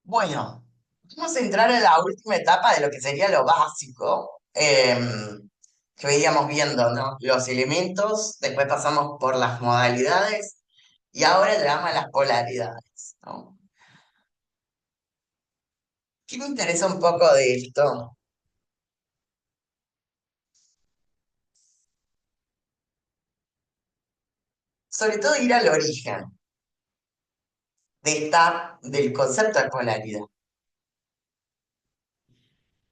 Bueno, vamos a entrar en la última etapa de lo que sería lo básico, que veíamos viendo, ¿no? Los elementos, después pasamos por las modalidades y ahora le damos a las polaridades, ¿no? ¿Qué me interesa un poco de esto? Sobre todo ir al origen del concepto de polaridad.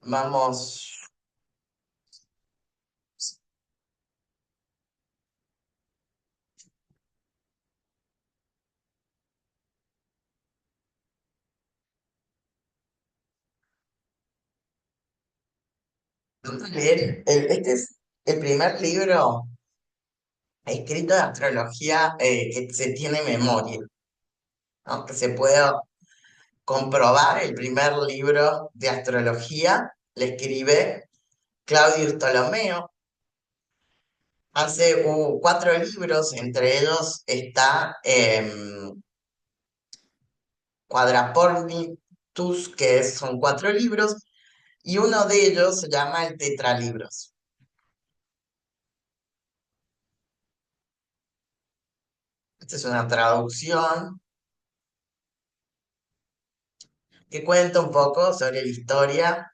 Vamos a leer, este es el primer libro escrito de astrología que se tiene memoria, ¿no? Que se puede comprobar. El primer libro de astrología le escribe Claudio Ptolomeo. Hace cuatro libros, entre ellos está Quadrapornicus, son cuatro libros, y uno de ellos se llama el Tetralibros. Esta es una traducción que cuenta un poco sobre la historia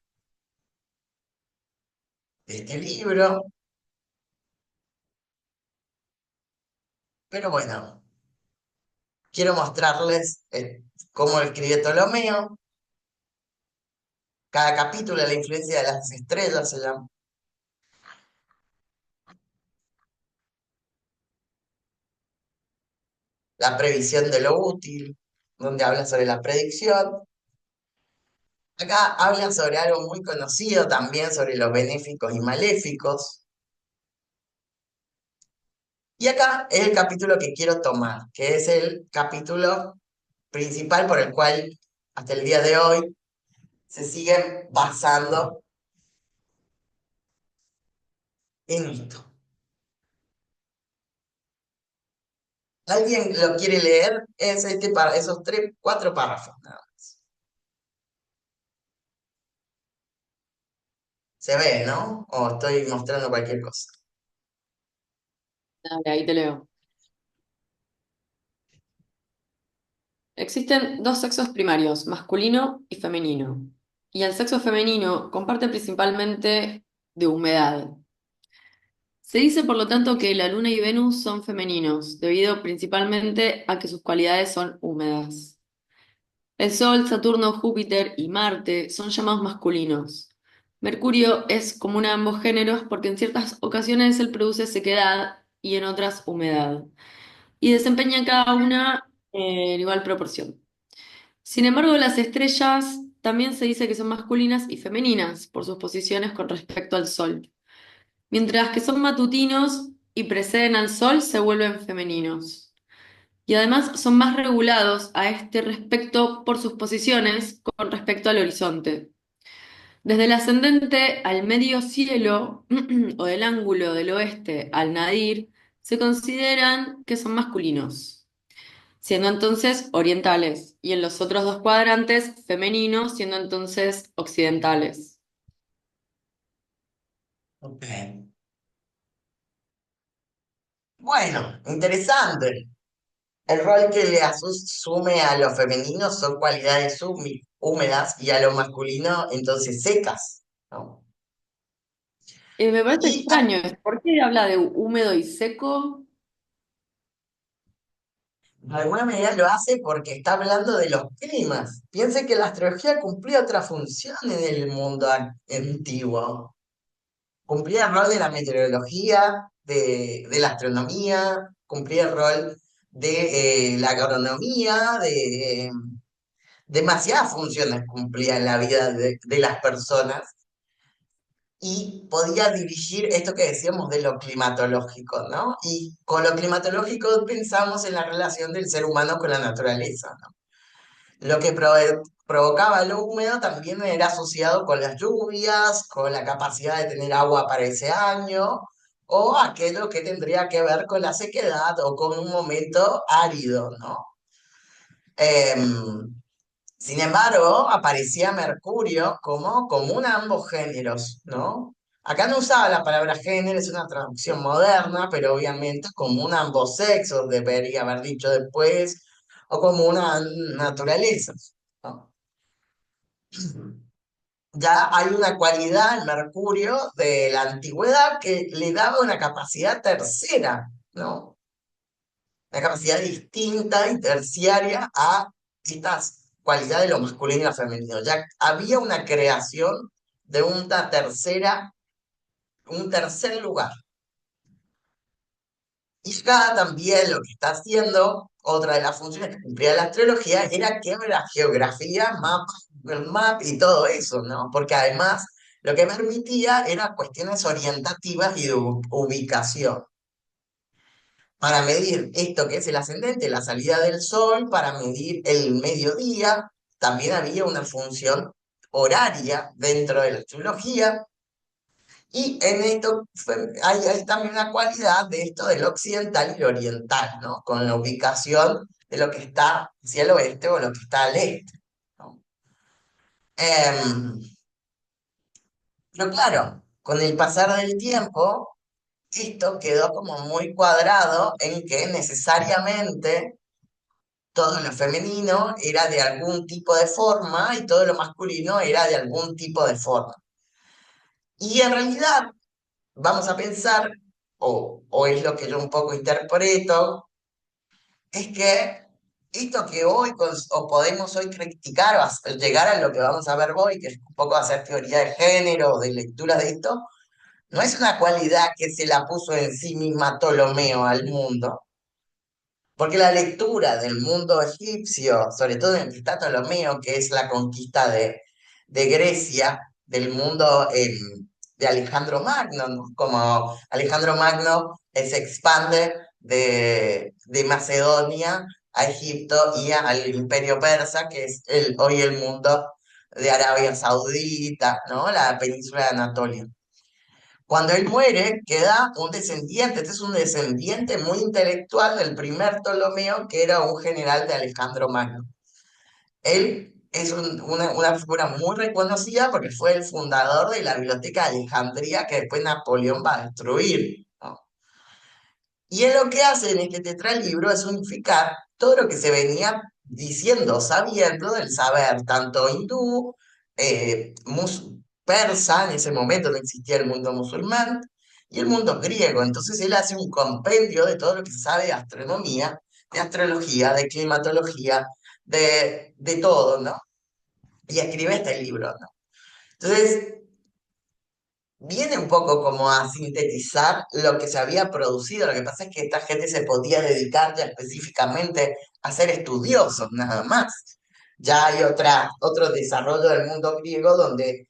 de este libro, pero bueno, quiero mostrarles cómo escribe Ptolomeo. Cada capítulo, la influencia de las estrellas se llama. La previsión de lo útil, donde habla sobre la predicción. Acá habla sobre algo muy conocido también, sobre los benéficos y maléficos. Y acá es el capítulo que quiero tomar, que es el capítulo principal por el cual hasta el día de hoy se siguen basando en esto. ¿Alguien lo quiere leer? Es esos tres, cuatro párrafos nada más. Se ve, ¿no? O estoy mostrando cualquier cosa. Dale, ahí te leo. Existen dos sexos primarios, masculino y femenino. Y el sexo femenino comparte principalmente de humedad. Se dice, por lo tanto, que la Luna y Venus son femeninos, debido principalmente a que sus cualidades son húmedas. El Sol, Saturno, Júpiter y Marte son llamados masculinos. Mercurio es común a ambos géneros porque en ciertas ocasiones él produce sequedad y en otras humedad, y desempeñan cada una en igual proporción. Sin embargo, las estrellas también se dice que son masculinas y femeninas por sus posiciones con respecto al Sol. Mientras que son matutinos y preceden al Sol, se vuelven femeninos. Y además son más regulados a este respecto por sus posiciones con respecto al horizonte. Desde el ascendente al medio cielo o del ángulo del oeste al nadir, se consideran que son masculinos, siendo entonces orientales, y en los otros dos cuadrantes femeninos, siendo entonces occidentales. Ok. Bueno, interesante. El rol que le asume a lo femenino son cualidades húmedas y a lo masculino entonces secas, ¿no? Me parece Y extraño, ¿por qué habla de húmedo y seco? de alguna manera lo hace porque está hablando de los climas. Piense que la astrología cumplía otra función en el mundo antiguo. Cumplía el rol de la meteorología, de la astronomía, cumplía el rol de la agronomía, de demasiadas funciones cumplía en la vida de las personas y podía dirigir esto que decíamos de lo climatológico, ¿no? Y con lo climatológico pensamos en la relación del ser humano con la naturaleza, ¿no? Lo que provocaba lo húmedo también era asociado con las lluvias, con la capacidad de tener agua para ese año, o aquello que tendría que ver con la sequedad o con un momento árido, ¿no? Em, Sin embargo, aparecía Mercurio como común a ambos géneros, ¿no? Acá no usaba la palabra género, es una traducción moderna, pero obviamente común a ambos sexos, debería haber dicho después, o común a naturalezas, ¿no? Ya hay una cualidad en Mercurio de la antigüedad que le daba una capacidad tercera, ¿no? Una capacidad distinta y terciaria a estas cualidades de lo masculino y lo femenino. Ya había una creación de una tercera, un tercer lugar. Y acá también lo que está haciendo, otra de las funciones que cumplía la astrología, era que era geografía, mapas, Google Maps y todo eso, ¿no? Porque además lo que permitía era cuestiones orientativas y de ubicación. Para medir esto que es el ascendente, la salida del sol, para medir el mediodía, también había una función horaria dentro de la astrología, y en esto hay también una cualidad de esto del occidental y el oriental, ¿no? Con la ubicación de lo que está hacia el oeste o lo que está al este, ¿no? Em, pero claro, con el pasar del tiempo, esto quedó como muy cuadrado en que necesariamente todo lo femenino era de algún tipo de forma y todo lo masculino era de algún tipo de forma. Y en realidad, vamos a pensar, o es lo que yo un poco interpreto, es que esto que hoy o podemos hoy criticar o llegar a lo que vamos a ver hoy, que es un poco hacer teoría de género o de lectura de esto, no es una cualidad que se la puso en sí misma Ptolomeo al mundo, porque la lectura del mundo egipcio, sobre todo en el que está Ptolomeo, que es la conquista de Grecia, del mundo de Alejandro Magno, ¿no? Como Alejandro Magno se expande de Macedonia a Egipto y al Imperio Persa, que es hoy el mundo de Arabia Saudita, ¿no? La península de Anatolia. Cuando él muere, queda un descendiente. Este es un descendiente muy intelectual del primer Ptolomeo, que era un general de Alejandro Magno. Él es una figura muy reconocida porque fue el fundador de la Biblioteca de Alejandría que después Napoleón va a destruir, ¿no? Y él lo que hace en este tetralibro es unificar todo lo que se venía diciendo, sabiendo del saber, tanto hindú, persa, en ese momento no existía el mundo musulmán, y el mundo griego. Entonces él hace un compendio de todo lo que se sabe de astronomía, de astrología, de climatología, de todo, ¿no? Y escribe este libro, ¿no? Entonces, viene un poco como a sintetizar lo que se había producido. Lo que pasa es que esta gente se podía dedicar ya específicamente a ser estudiosos, nada más. Ya hay otro desarrollo del mundo griego donde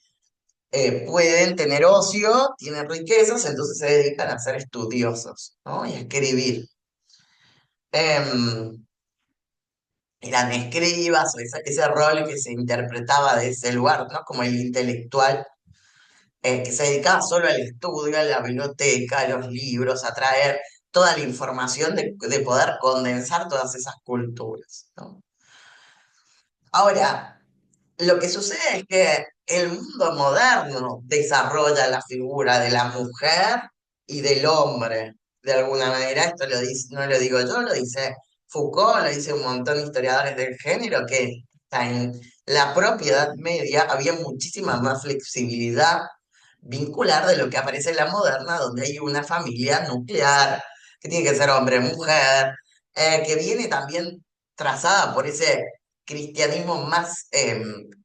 pueden tener ocio, tienen riquezas, entonces se dedican a ser estudiosos, ¿no? Y a escribir. Em, Eran escribas, o ese rol que se interpretaba de ese lugar, ¿no? Como el intelectual que se dedicaba solo al estudio, a la biblioteca, a los libros, a traer toda la información de poder condensar todas esas culturas, ¿no? Ahora, lo que sucede es que el mundo moderno desarrolla la figura de la mujer y del hombre. De alguna manera, esto no lo digo yo, lo dice Foucault, lo dice un montón de historiadores del género, que en la propia Edad Media había muchísima más flexibilidad vincular de lo que aparece en la moderna, donde hay una familia nuclear, que tiene que ser hombre-mujer, que viene también trazada por ese cristianismo más,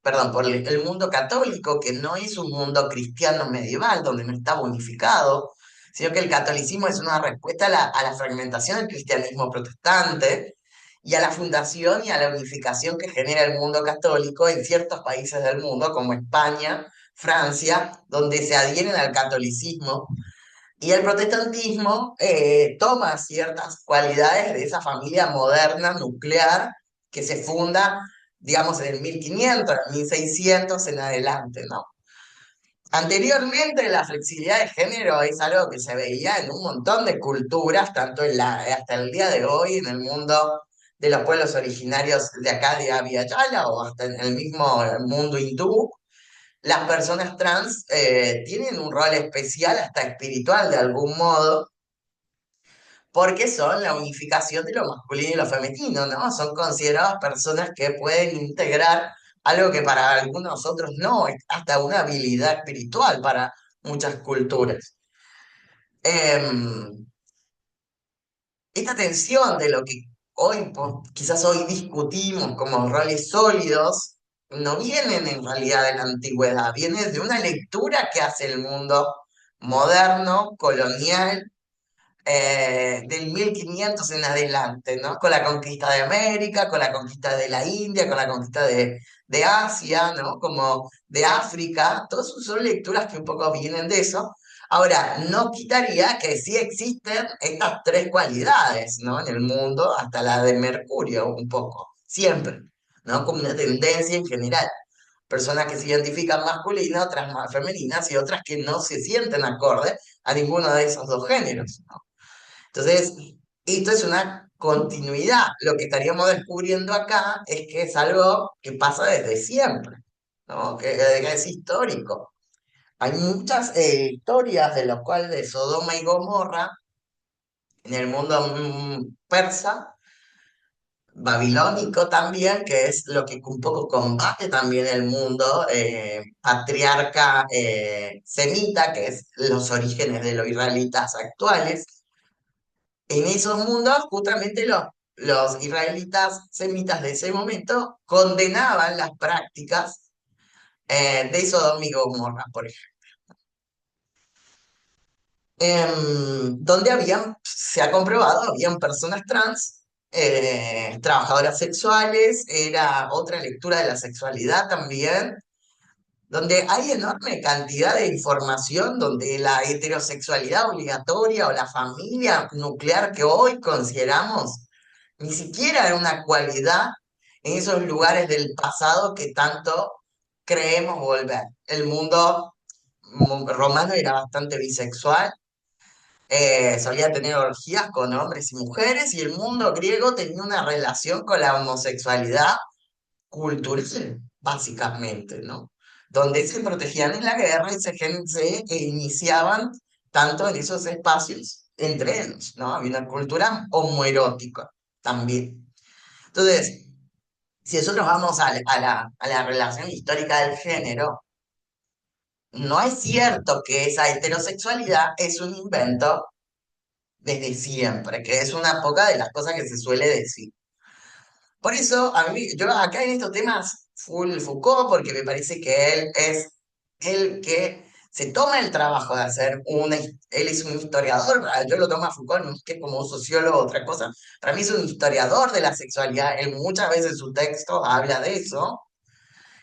perdón, por el mundo católico, que no es un mundo cristiano medieval, donde no estaba unificado, sino que el catolicismo es una respuesta a la fragmentación del cristianismo protestante y a la fundación y a la unificación que genera el mundo católico en ciertos países del mundo, como España, Francia, donde se adhieren al catolicismo. Y el protestantismo toma ciertas cualidades de esa familia moderna, nuclear, que se funda, digamos, en el 1500, en el 1600 en adelante, ¿no? Anteriormente, la flexibilidad de género es algo que se veía en un montón de culturas, tanto hasta el día de hoy en el mundo de los pueblos originarios de acá de Abya Yala o hasta en el mismo mundo hindú, las personas trans tienen un rol especial, hasta espiritual de algún modo, porque son la unificación de lo masculino y lo femenino, ¿no? Son consideradas personas que pueden integrar algo que para algunos otros no, es hasta una habilidad espiritual para muchas culturas. Em, Esta tensión de lo que hoy, quizás hoy discutimos como roles sólidos, no vienen en realidad de la antigüedad, vienen de una lectura que hace el mundo moderno, colonial, del 1500 en adelante, ¿no? Con la conquista de América, con la conquista de la India, con la conquista de Asia, ¿no? Como de África, todas son lecturas que un poco vienen de eso. Ahora, no quitaría que sí existen estas tres cualidades, ¿no? En el mundo, hasta la de Mercurio, un poco, siempre, ¿no? Como una tendencia en general. Personas que se identifican masculinas, otras más femeninas y otras que no se sienten acorde a ninguno de esos dos géneros, ¿no? Entonces, esto es una continuidad. Lo que estaríamos descubriendo acá es que es algo que pasa desde siempre, ¿no? Que es histórico. Hay muchas historias de los cuales de Sodoma y Gomorra en el mundo persa, babilónico también, que es lo que un poco combate también el mundo patriarca semita, que es los orígenes de los israelitas actuales. En esos mundos, justamente los israelitas semitas de ese momento condenaban las prácticas de Sodoma y Gomorra, por ejemplo. Donde se ha comprobado, habían personas trans, trabajadoras sexuales, era otra lectura de la sexualidad también, donde hay enorme cantidad de información, donde la heterosexualidad obligatoria o la familia nuclear que hoy consideramos ni siquiera era una cualidad en esos lugares del pasado que tanto creemos volver. El mundo romano era bastante bisexual, solía tener orgías con hombres y mujeres, y el mundo griego tenía una relación con la homosexualidad cultural, básicamente, ¿no? Donde se protegían en la guerra y se iniciaban tanto en esos espacios entre ellos, ¿no? Había una cultura homoerótica también. Entonces, si nosotros vamos a la relación histórica del género, no es cierto que esa heterosexualidad es un invento desde siempre, que es una poca de las cosas que se suele decir. Por eso, a mí, yo acá en estos temas, full Foucault, porque me parece que él es el que se toma el trabajo de hacer él es un historiador, yo lo tomo a Foucault no es que como un sociólogo o otra cosa, para mí es un historiador de la sexualidad, él muchas veces en su texto habla de eso,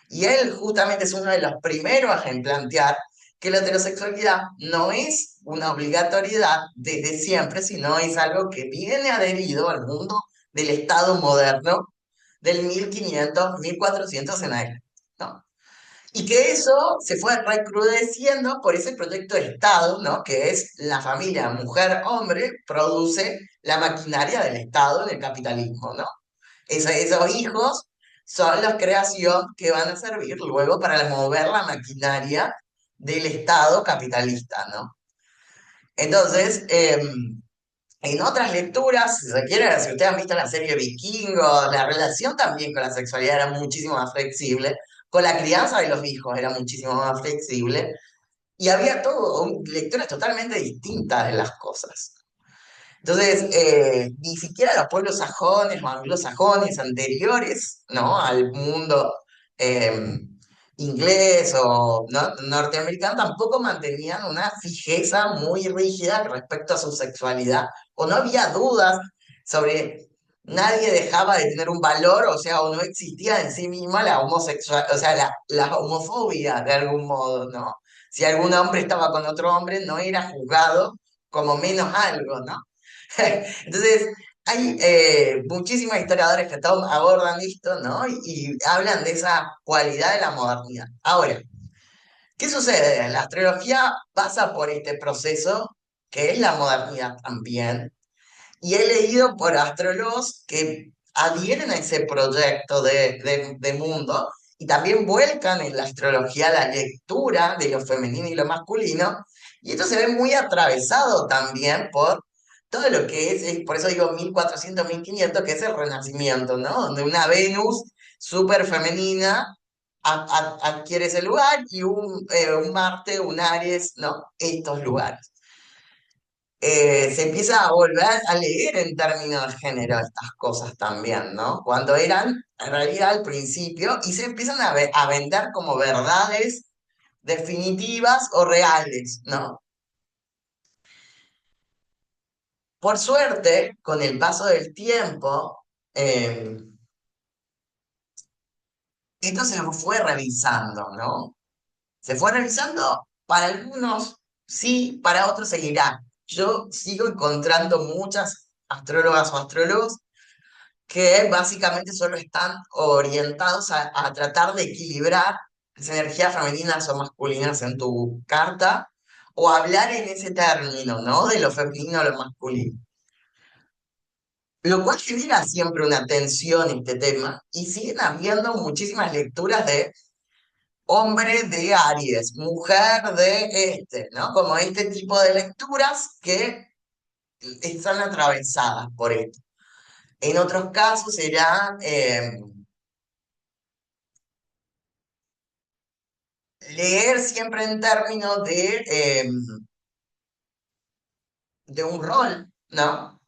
y él justamente es uno de los primeros en plantear que la heterosexualidad no es una obligatoriedad desde siempre, sino es algo que viene adherido al mundo del Estado moderno del 1500, 1400 en adelante, ¿no? Y que eso se fue recrudeciendo por ese proyecto de Estado, ¿no? Que es la familia mujer-hombre produce la maquinaria del Estado en el capitalismo, ¿no? Esos hijos son la creación que van a servir luego para mover la maquinaria del Estado capitalista, ¿no? Entonces, en otras lecturas, si se quiere, si ustedes han visto la serie Vikingos, la relación también con la sexualidad era muchísimo más flexible, con la crianza de los hijos era muchísimo más flexible, y había todo, lecturas totalmente distintas de las cosas. Entonces, ni siquiera los pueblos sajones o anglosajones anteriores, ¿no? Al mundo eh, inglés o norteamericano tampoco mantenían una fijeza muy rígida respecto a su sexualidad, o no había dudas sobre, nadie dejaba de tener un valor, o sea, o no existía en sí misma la homosexual, o sea, la homofobia de algún modo, ¿no? Si algún hombre estaba con otro hombre, no era juzgado como menos algo, ¿no? Entonces, hay muchísimos historiadores que abordan esto, ¿no? Y hablan de esa cualidad de la modernidad. Ahora, ¿qué sucede? La astrología pasa por este proceso, que es la modernidad también, y he leído por astrólogos que adhieren a ese proyecto de mundo y también vuelcan en la astrología la lectura de lo femenino y lo masculino. Y esto se ve muy atravesado también por todo lo que por eso digo 1400 1500 que es el Renacimiento, ¿no? Donde una Venus súper femenina adquiere ese lugar y un Marte, un Aries, no, estos lugares. Se empieza a volver a leer en términos de género estas cosas también, ¿no? Cuando eran en realidad al principio y se empiezan a vender como verdades definitivas o reales, ¿no? Por suerte, con el paso del tiempo, eh, esto se fue revisando, ¿no? Se fue revisando, para algunos sí, para otros seguirá. Yo sigo encontrando muchas astrólogas o astrólogos que básicamente solo están orientados a tratar de equilibrar las energías femeninas o masculinas en tu carta, o hablar en ese término, ¿no? De lo femenino a lo masculino. Lo cual genera siempre una tensión este tema, y siguen habiendo muchísimas lecturas de hombre de Aries, mujer de ¿no? Como este tipo de lecturas que están atravesadas por esto. En otros casos será leer siempre en términos de un rol, ¿no?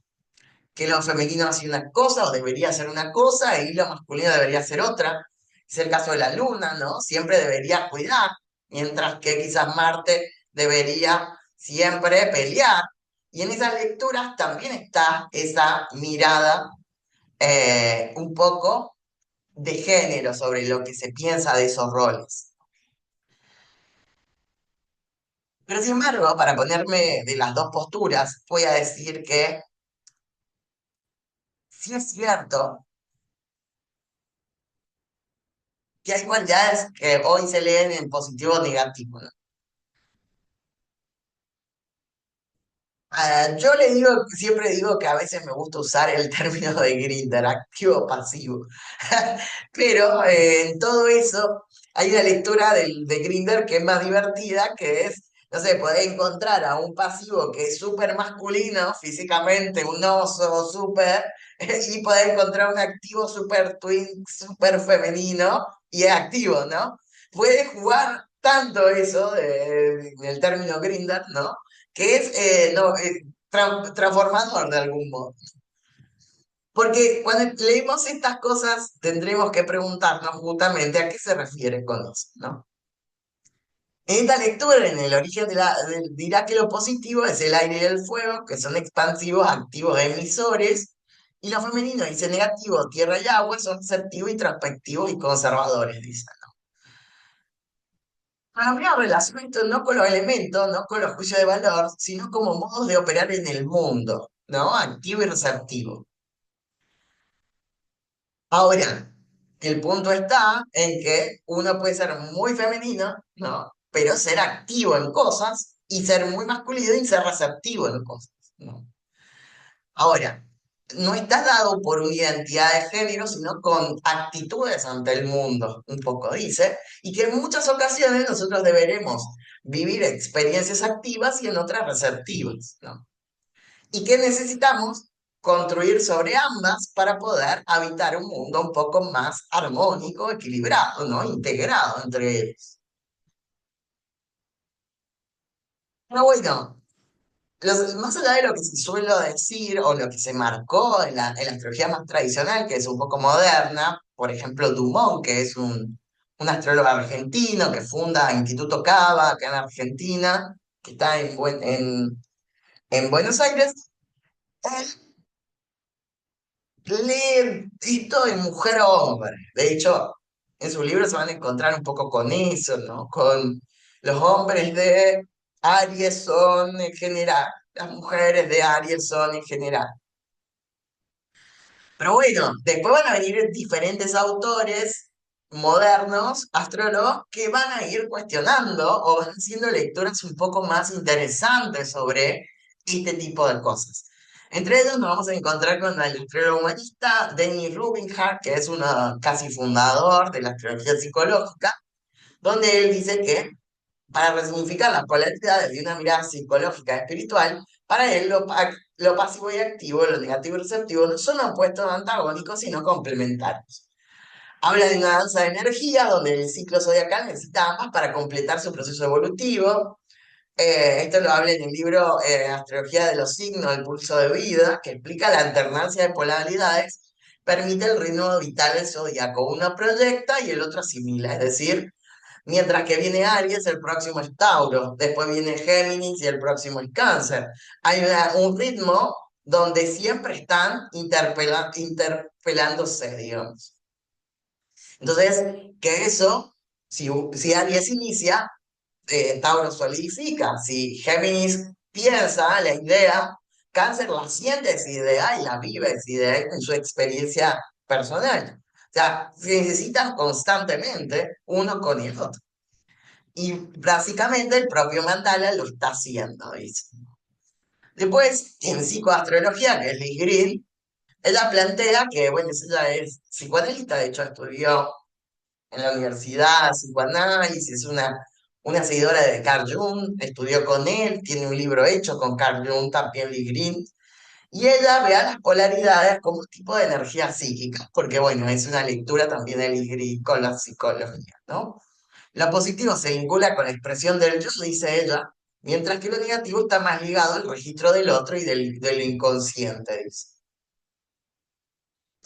Que lo femenino hace una cosa o debería hacer una cosa y lo masculino debería hacer otra. Es el caso de la luna, ¿no? Siempre debería cuidar, mientras que quizás Marte debería siempre pelear. Y en esas lecturas también está esa mirada un poco de género sobre lo que se piensa de esos roles. Pero sin embargo, para ponerme de las dos posturas, voy a decir que sí es cierto que hay cualidades que hoy se leen en positivo o negativo, ¿no? Yo siempre digo que a veces me gusta usar el término de Grindr, activo pasivo. Pero en todo eso hay una lectura de Grindr que es más divertida, que es, no sé, poder encontrar a un pasivo que es súper masculino físicamente, un oso súper, y poder encontrar un activo súper twin, súper femenino y es activo, ¿no? Puede jugar tanto eso del término Grindr, ¿no? Que es no, transformador de algún modo. Porque cuando leemos estas cosas tendremos que preguntarnos justamente a qué se refiere con eso, ¿no? En esta lectura, en el origen dirá que lo positivo es el aire y el fuego, que son expansivos, activos, emisores, y lo femenino dice negativo, tierra y agua, son receptivos, introspectivos y conservadores, dice. Para mí relaciona esto no con los elementos, no con los juicios de valor, sino como modos de operar en el mundo, ¿no? Activo y receptivo. Ahora, el punto está en que uno puede ser muy femenino, ¿no? Pero ser activo en cosas y ser muy masculino y ser receptivo en cosas, ¿no? Ahora, no está dado por una identidad de género, sino con actitudes ante el mundo, un poco dice, y que en muchas ocasiones nosotros deberemos vivir experiencias activas y en otras receptivas, ¿no? Y que necesitamos construir sobre ambas para poder habitar un mundo un poco más armónico, equilibrado, ¿no? Integrado entre ellos. Pero bueno, más allá de lo que se suele decir o lo que se marcó en la astrología más tradicional, que es un poco moderna, por ejemplo, Dumont, que es un astrólogo argentino que funda Instituto Cava acá en Argentina, que está en Buenos Aires, él lee esto de mujer a hombre. De hecho, en sus libros se van a encontrar un poco con eso, ¿no? Con los hombres de Aries son en general, las mujeres de Aries son en general. Pero bueno, después van a venir diferentes autores modernos, astrólogos, que van a ir cuestionando o van haciendo lecturas un poco más interesantes sobre este tipo de cosas. Entre ellos nos vamos a encontrar con el astrólogo humanista Denis Rubinhardt, que es uno casi fundador de la astrología psicológica, donde él dice que para resignificar las polaridades de una mirada psicológica espiritual, para él lo pasivo y activo, lo negativo y receptivo, no son opuestos antagónicos, sino complementarios. Habla de una danza de energía donde el ciclo zodiacal necesita ambas para completar su proceso evolutivo. Esto lo habla en el libro Astrología de los signos, el pulso de vida, que explica la alternancia de polaridades, permite el ritmo vital del zodiaco. Uno proyecta y el otro asimila, es decir, mientras que viene Aries, el próximo es Tauro, después viene Géminis y el próximo es Cáncer. Hay un ritmo donde siempre están interpelándose, digamos. Entonces, que eso, si Aries inicia, Tauro solidifica. Si Géminis piensa la idea, Cáncer la siente esa idea y la vive esa idea en su experiencia personal. O sea, se necesitan constantemente uno con el otro. Y básicamente el propio Mandala lo está haciendo, dice. Después, en psicoastrología, que es Liz Green, ella plantea que, bueno, ella es psicoanalista, de hecho estudió en la universidad psicoanálisis, es una seguidora de Carl Jung, estudió con él, tiene un libro hecho con Carl Jung, también Liz Green, y ella ve a las polaridades como un tipo de energía psíquica, porque, bueno, es una lectura también de Liz Green con la psicología, ¿no? Lo positivo se vincula con la expresión del yo, dice ella, mientras que lo negativo está más ligado al registro del otro y del inconsciente, dice.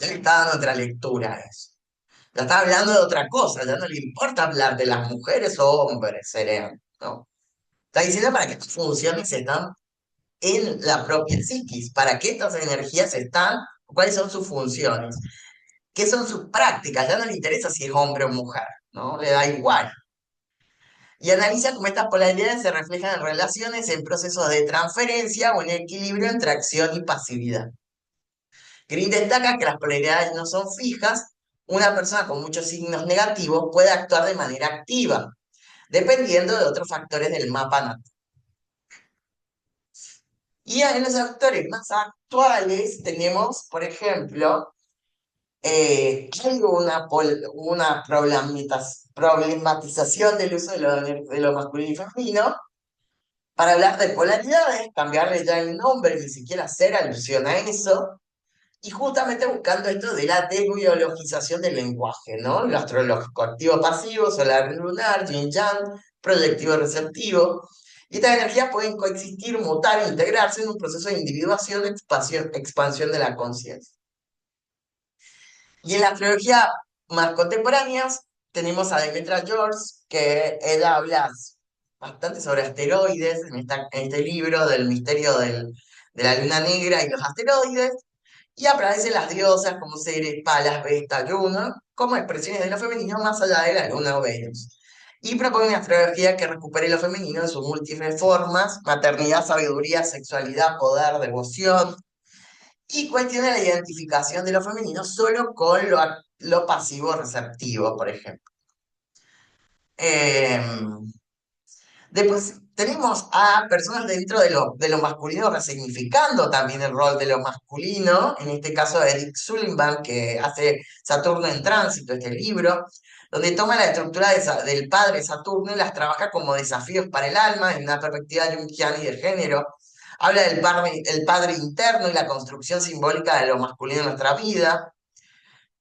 Ya le está dando otra lectura a eso. Ya está hablando de otra cosa, ya no le importa hablar de las mujeres o hombres, serían, ¿no? Está diciendo para que estas funciones están en la propia psiquis, para que estas energías están, cuáles son sus funciones, qué son sus prácticas, ya no le interesa si es hombre o mujer, ¿no? Le da igual. Y analiza cómo estas polaridades se reflejan en relaciones, en procesos de transferencia o en equilibrio entre acción y pasividad. Green destaca que las polaridades no son fijas. Una persona con muchos signos negativos puede actuar de manera activa, dependiendo de otros factores del mapa natal. Y en los factores más actuales tenemos, por ejemplo, hay una problematización del uso de lo masculino y femenino. Para hablar de polaridades, cambiarle ya el nombre, ni siquiera hacer alusión a eso, y justamente buscando esto de la desbiologización del lenguaje, ¿no? Lo astrológico, activo-pasivo, solar-lunar, yin-yang, proyectivo-receptivo. Y estas energías pueden coexistir, mutar e integrarse en un proceso de individuación, expansión de la conciencia. Y en la astrología más contemporáneas tenemos a Demetra George, que ella habla bastante sobre asteroides en este libro del misterio de la luna negra y los asteroides, y aparecen las diosas como seres Palas, Vesta, Luna, como expresiones de lo femenino más allá de la luna o Venus. Y propone una astrología que recupere lo femenino en sus múltiples formas: maternidad, sabiduría, sexualidad, poder, devoción, y cuestiona la identificación de lo femenino solo con lo pasivo receptivo, por ejemplo. Em, Después tenemos a personas dentro de lo masculino resignificando también el rol de lo masculino, en este caso Eric Sullivan, que hace Saturno en Tránsito, este libro, donde toma la estructura del padre Saturno y las trabaja como desafíos para el alma en una perspectiva junguiana y de género. Habla del el padre interno y la construcción simbólica de lo masculino en nuestra vida,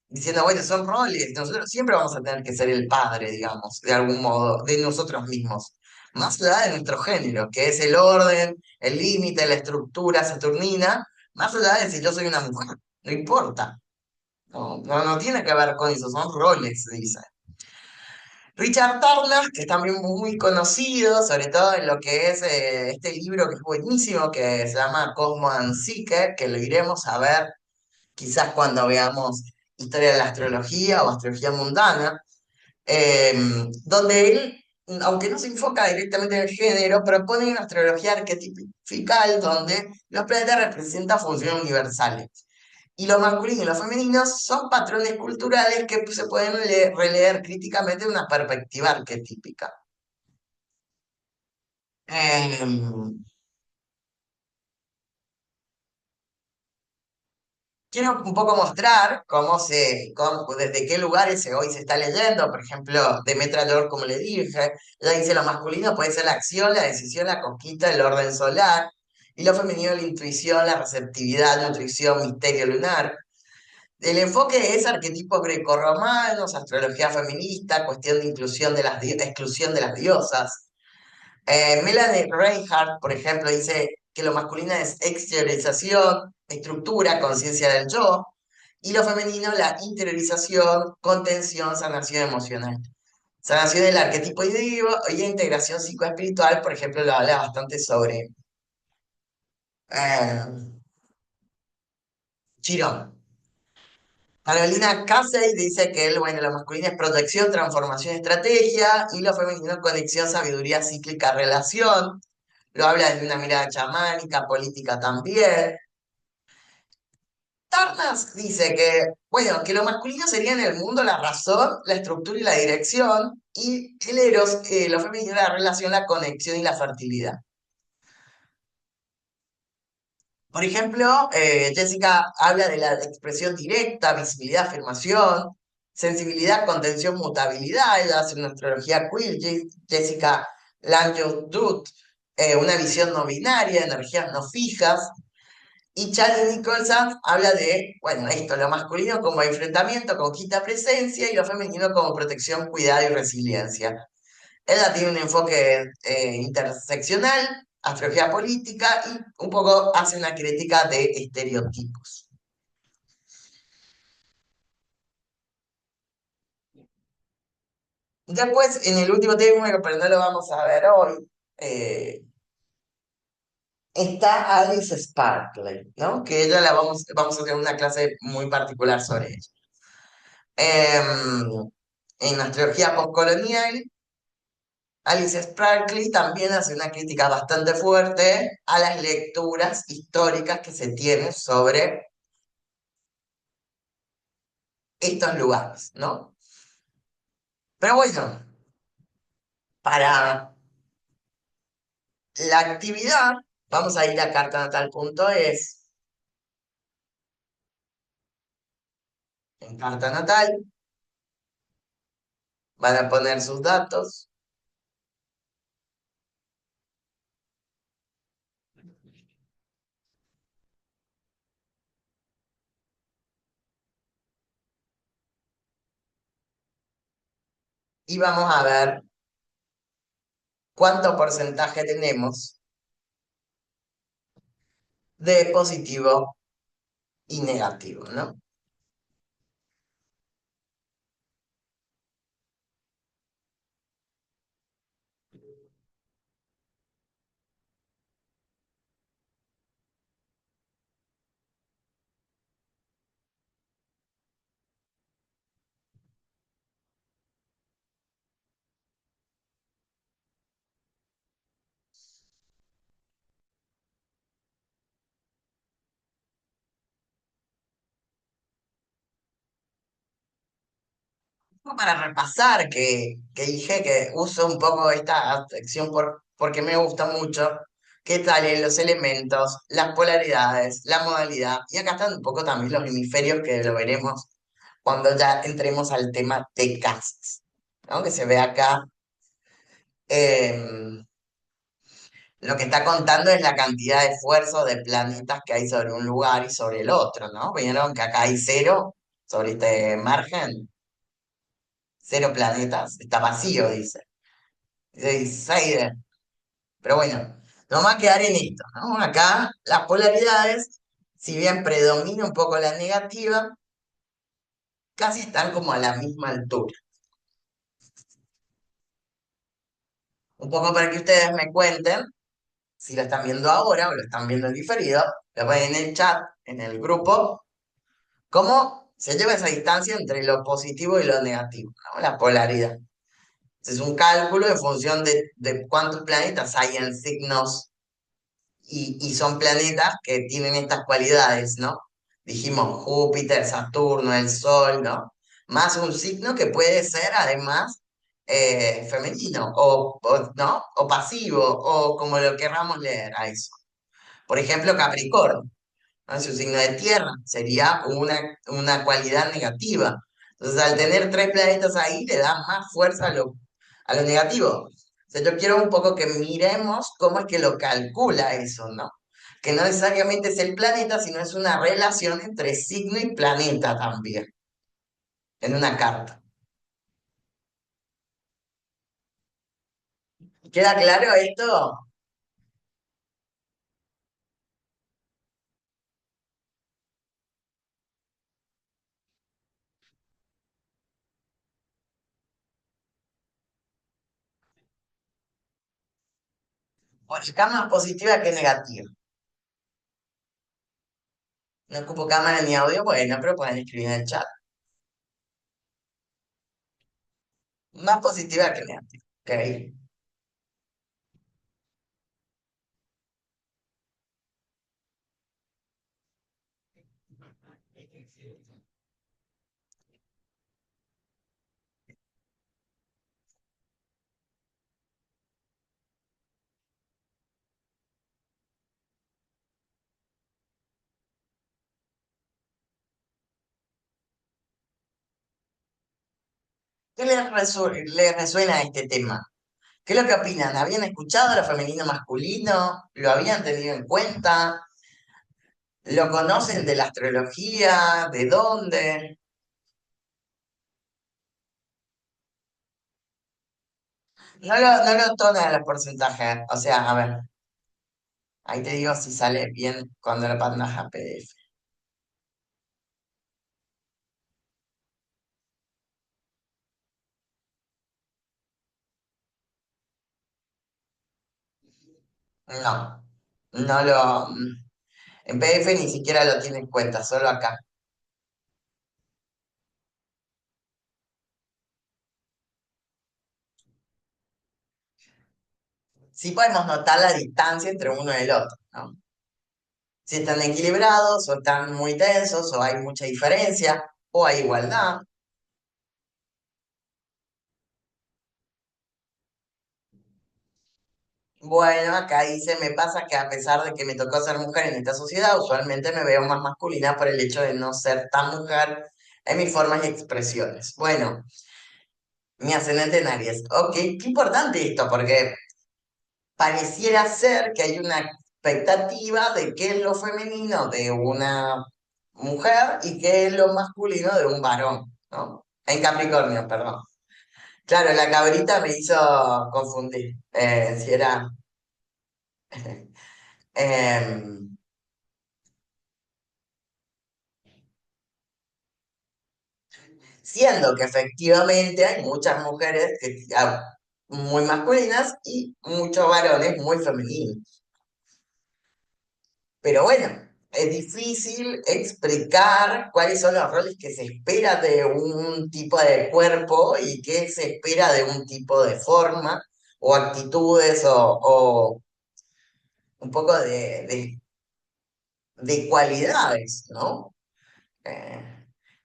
diciendo, bueno, son roles, nosotros siempre vamos a tener que ser el padre, digamos, de algún modo, de nosotros mismos, más allá de nuestro género, que es el orden, el límite, la estructura saturnina, más allá de si yo soy una mujer, no importa, no tiene que ver con eso, son roles, se dice. Richard Turner, que es también muy conocido, sobre todo en lo que es este libro que es buenísimo, que se llama Cosmo and Psyche, que lo iremos a ver quizás cuando veamos historia de la astrología o astrología mundana, donde él, aunque no se enfoca directamente en el género, propone una astrología arquetipal donde los planetas representan funciones universales. Y lo masculino y lo femenino son patrones culturales que se pueden releer críticamente de una perspectiva arquetípica. Em, quiero un poco mostrar desde qué lugares hoy se está leyendo. Por ejemplo, Demetra Lord, como le dije, ella dice lo masculino puede ser la acción, la decisión, la conquista, el orden solar, y lo femenino la intuición, la receptividad, nutrición, misterio lunar. El enfoque es arquetipo grecorromanos, astrología feminista, cuestión de inclusión de exclusión de las diosas. Melanie Reinhardt, por ejemplo, dice que lo masculino es exteriorización, estructura, conciencia del yo, y lo femenino la interiorización, contención, sanación emocional. Sanación del arquetipo y integración psicoespiritual, por ejemplo, lo habla bastante sobre eh, Chirón. Carolina Casey dice que bueno, lo masculino es protección, transformación, estrategia, y lo femenino conexión, sabiduría cíclica, relación. Lo habla desde una mirada chamánica, política también. Tarnas dice que, bueno, que lo masculino sería en el mundo la razón, la estructura y la dirección, y el eros, lo femenino la relación, la conexión y la fertilidad. Por ejemplo, Jessica habla de la expresión directa, visibilidad, afirmación, sensibilidad, contención, mutabilidad. Ella hace una astrología queer. Jessica Langdon-Dutt, una visión no binaria, energías no fijas. Y Charlie Nicholson habla de, bueno, esto, lo masculino como enfrentamiento, conquista, presencia, y lo femenino como protección, cuidado y resiliencia. Ella tiene un enfoque interseccional, astrología política y un poco hace una crítica de estereotipos. Después, en el último tema, pero no lo vamos a ver hoy, eh, está Alice Sparkle, ¿no? Que ella vamos a tener una clase muy particular sobre ella. En astrología postcolonial, Alice Sparkle también hace una crítica bastante fuerte a las lecturas históricas que se tienen sobre estos lugares, ¿no? Pero bueno, para la actividad, vamos a ir a cartanatal.es. En carta natal van a poner sus datos y vamos a ver cuánto porcentaje tenemos de positivo y negativo, ¿no? Para repasar, que dije que uso un poco esta sección porque me gusta mucho, qué tal los elementos, las polaridades, la modalidad, y acá están un poco también los hemisferios que lo veremos cuando ya entremos al tema de casas, ¿no? Que se ve acá, eh, lo que está contando es la cantidad de esfuerzo de planetas que hay sobre un lugar y sobre el otro, ¿no? Vieron que acá hay cero sobre este margen, cero planetas, está vacío, dice. Dice 16, pero bueno, nos va a quedar en esto, ¿no? Acá las polaridades, si bien predomina un poco la negativa, casi están como a la misma altura. Un poco para que ustedes me cuenten si lo están viendo ahora o lo están viendo en diferido, lo ponen en el chat, en el grupo, cómo se lleva esa distancia entre lo positivo y lo negativo, ¿no? La polaridad. Es un cálculo en función de cuántos planetas hay en signos y son planetas que tienen estas cualidades, ¿no? Dijimos Júpiter, Saturno, el Sol, ¿no? Más un signo que puede ser además femenino ¿no? O pasivo o como lo querramos leer a eso. Por ejemplo, Capricornio. ¿no? Es un signo de tierra, sería una cualidad negativa. Entonces, al tener tres planetas ahí, le da más fuerza a lo negativo. O sea, yo quiero un poco que miremos cómo es que lo calcula eso, ¿no? Que no necesariamente es el planeta, sino es una relación entre signo y planeta también, en una carta. ¿Queda claro esto? Por acá más positiva que negativa. No ocupo cámara ni audio, bueno, pero pueden escribir en el chat. Más positiva que negativa. ¿Ok? ¿Qué les resuena este tema? ¿Qué es lo que opinan? ¿Habían escuchado lo femenino masculino? ¿Lo habían tenido en cuenta? ¿Lo conocen de la astrología? ¿De dónde? No lo toman los porcentajes. O sea, a ver, ahí te digo si sale bien cuando lo mandas a PDF. No, no lo. En PDF ni siquiera lo tiene en cuenta, solo acá. Sí podemos notar la distancia entre uno y el otro, ¿no? Si están equilibrados o están muy tensos o hay mucha diferencia o hay igualdad. Bueno, acá dice, me pasa que a pesar de que me tocó ser mujer en esta sociedad, usualmente me veo más masculina por el hecho de no ser tan mujer en mis formas y expresiones. Bueno, mi ascendente en Aries. Ok, qué importante esto, porque pareciera ser que hay una expectativa de qué es lo femenino de una mujer y qué es lo masculino de un varón, ¿no? En Capricornio, perdón. Claro, la cabrita me hizo confundir. Si era. em, Siendo que efectivamente hay muchas mujeres muy masculinas y muchos varones muy femeninos. Pero bueno, es difícil explicar cuáles son los roles que se espera de un tipo de cuerpo y qué se espera de un tipo de forma o actitudes o un poco de cualidades, ¿no?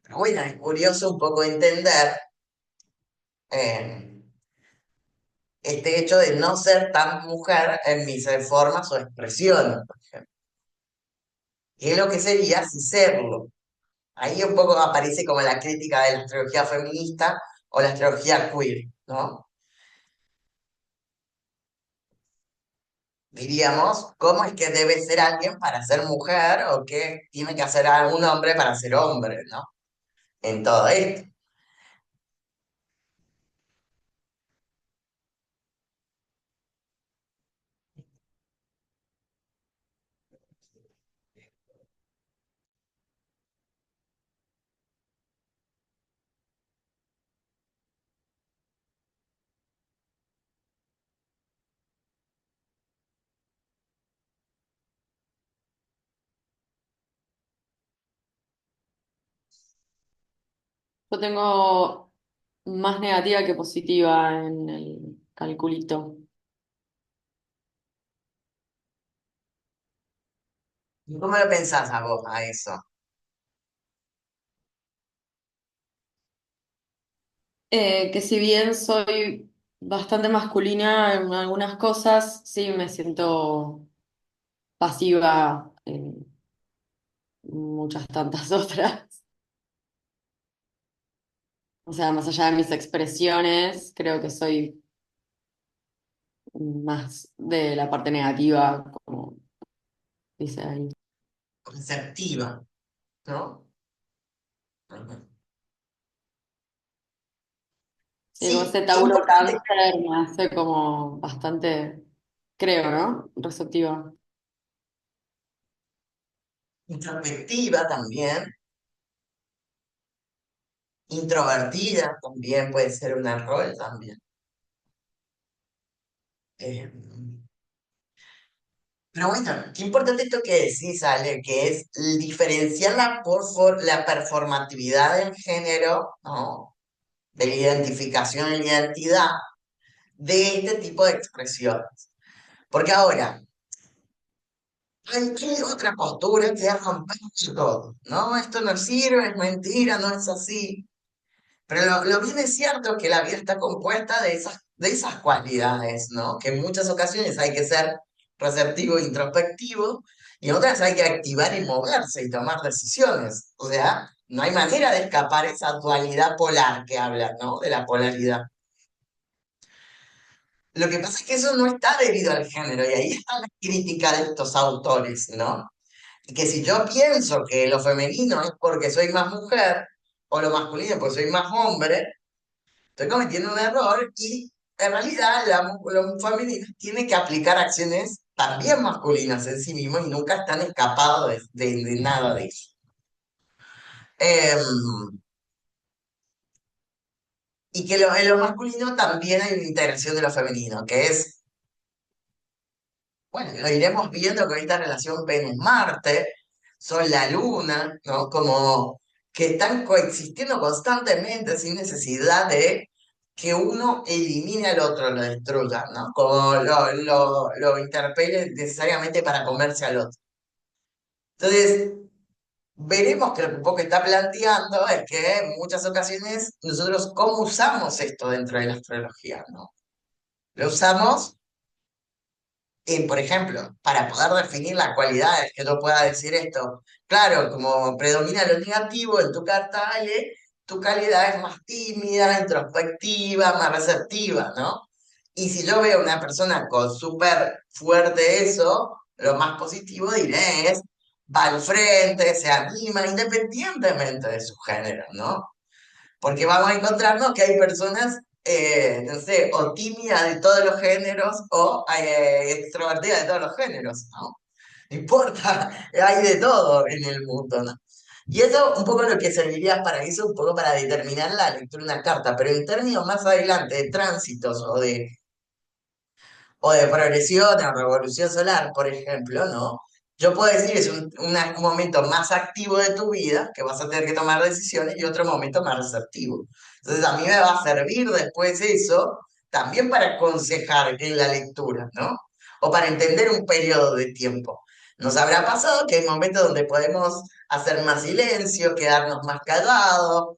Pero bueno, es curioso un poco entender eh, este hecho de no ser tan mujer en mis formas o expresiones, por ejemplo. ¿Qué es lo que sería si serlo? Ahí un poco aparece como la crítica de la astrología feminista o la astrología queer, ¿no? Diríamos, ¿cómo es que debe ser alguien para ser mujer o qué tiene que hacer algún hombre para ser hombre, ¿no? En todo esto. Yo tengo más negativa que positiva en el calculito. ¿Cómo lo pensás a vos a eso? Que si bien soy bastante masculina en algunas cosas, sí me siento pasiva muchas tantas otras. O sea, más allá de mis expresiones, creo que soy más de la parte negativa, como dice ahí. Conceptiva, ¿no? Ujú. Sí, como ese Sí, qué Tauro importante. Cáncer me hace como bastante, creo, ¿no? Receptiva. Introspectiva también, introvertida también puede ser un rol también. Eh, pero bueno, qué importante esto que decís, Ale, que es diferenciar la performatividad del género, ¿no? De la identificación y la identidad de este tipo de expresiones. Porque ahora, hay otra postura que es romper todo, ¿no? Esto no sirve, es mentira, no es así. Pero lo bien es cierto que la vida está compuesta de esas cualidades, ¿no? Que en muchas ocasiones hay que ser receptivo e introspectivo, y en otras hay que activar y moverse y tomar decisiones. O sea, no hay manera de escapar esa dualidad polar que habla, ¿no? De la polaridad. Lo que pasa es que eso no está debido al género, y ahí está la crítica de estos autores, ¿no? Que si yo pienso que lo femenino es porque soy más mujer, o lo masculino porque soy más hombre, estoy cometiendo un error y en realidad lo femenino tiene que aplicar acciones también masculinas en sí mismo y nunca están escapados de nada de eso. Em, y que en lo masculino también hay una integración de lo femenino, que es, bueno, lo iremos viendo con esta relación Venus-Marte, Sol-la-Luna, ¿no? Como que están coexistiendo constantemente sin necesidad de que uno elimine al otro, lo destruya, ¿no? Como lo interpele necesariamente para comerse al otro. Entonces, veremos que lo que un poco está planteando es que en muchas ocasiones nosotros cómo usamos esto dentro de la astrología, ¿no? Lo usamos por ejemplo, para poder definir las cualidades, que yo pueda decir esto, claro, como predomina lo negativo en tu carta, Ale, tu calidad es más tímida, introspectiva, más receptiva, ¿no? Y si yo veo una persona con súper fuerte eso, lo más positivo diré es, va al frente, se anima, independientemente de su género, ¿no? Porque vamos a encontrarnos que hay personas, no sé, o tímidas de todos los géneros o extrovertidas de todos los géneros, ¿no? No importa, hay de todo en el mundo, ¿no? Y eso un poco lo que serviría para eso, un poco para determinar la lectura de una carta, pero en términos más adelante de tránsitos o de progresión o revolución solar, por ejemplo, ¿no? Yo puedo decir es un momento más activo de tu vida, que vas a tener que tomar decisiones, y otro momento más receptivo. Entonces a mí me va a servir después eso, también para aconsejar en la lectura, ¿no? O para entender un periodo de tiempo. Nos habrá pasado que hay momentos donde podemos hacer más silencio, quedarnos más callados,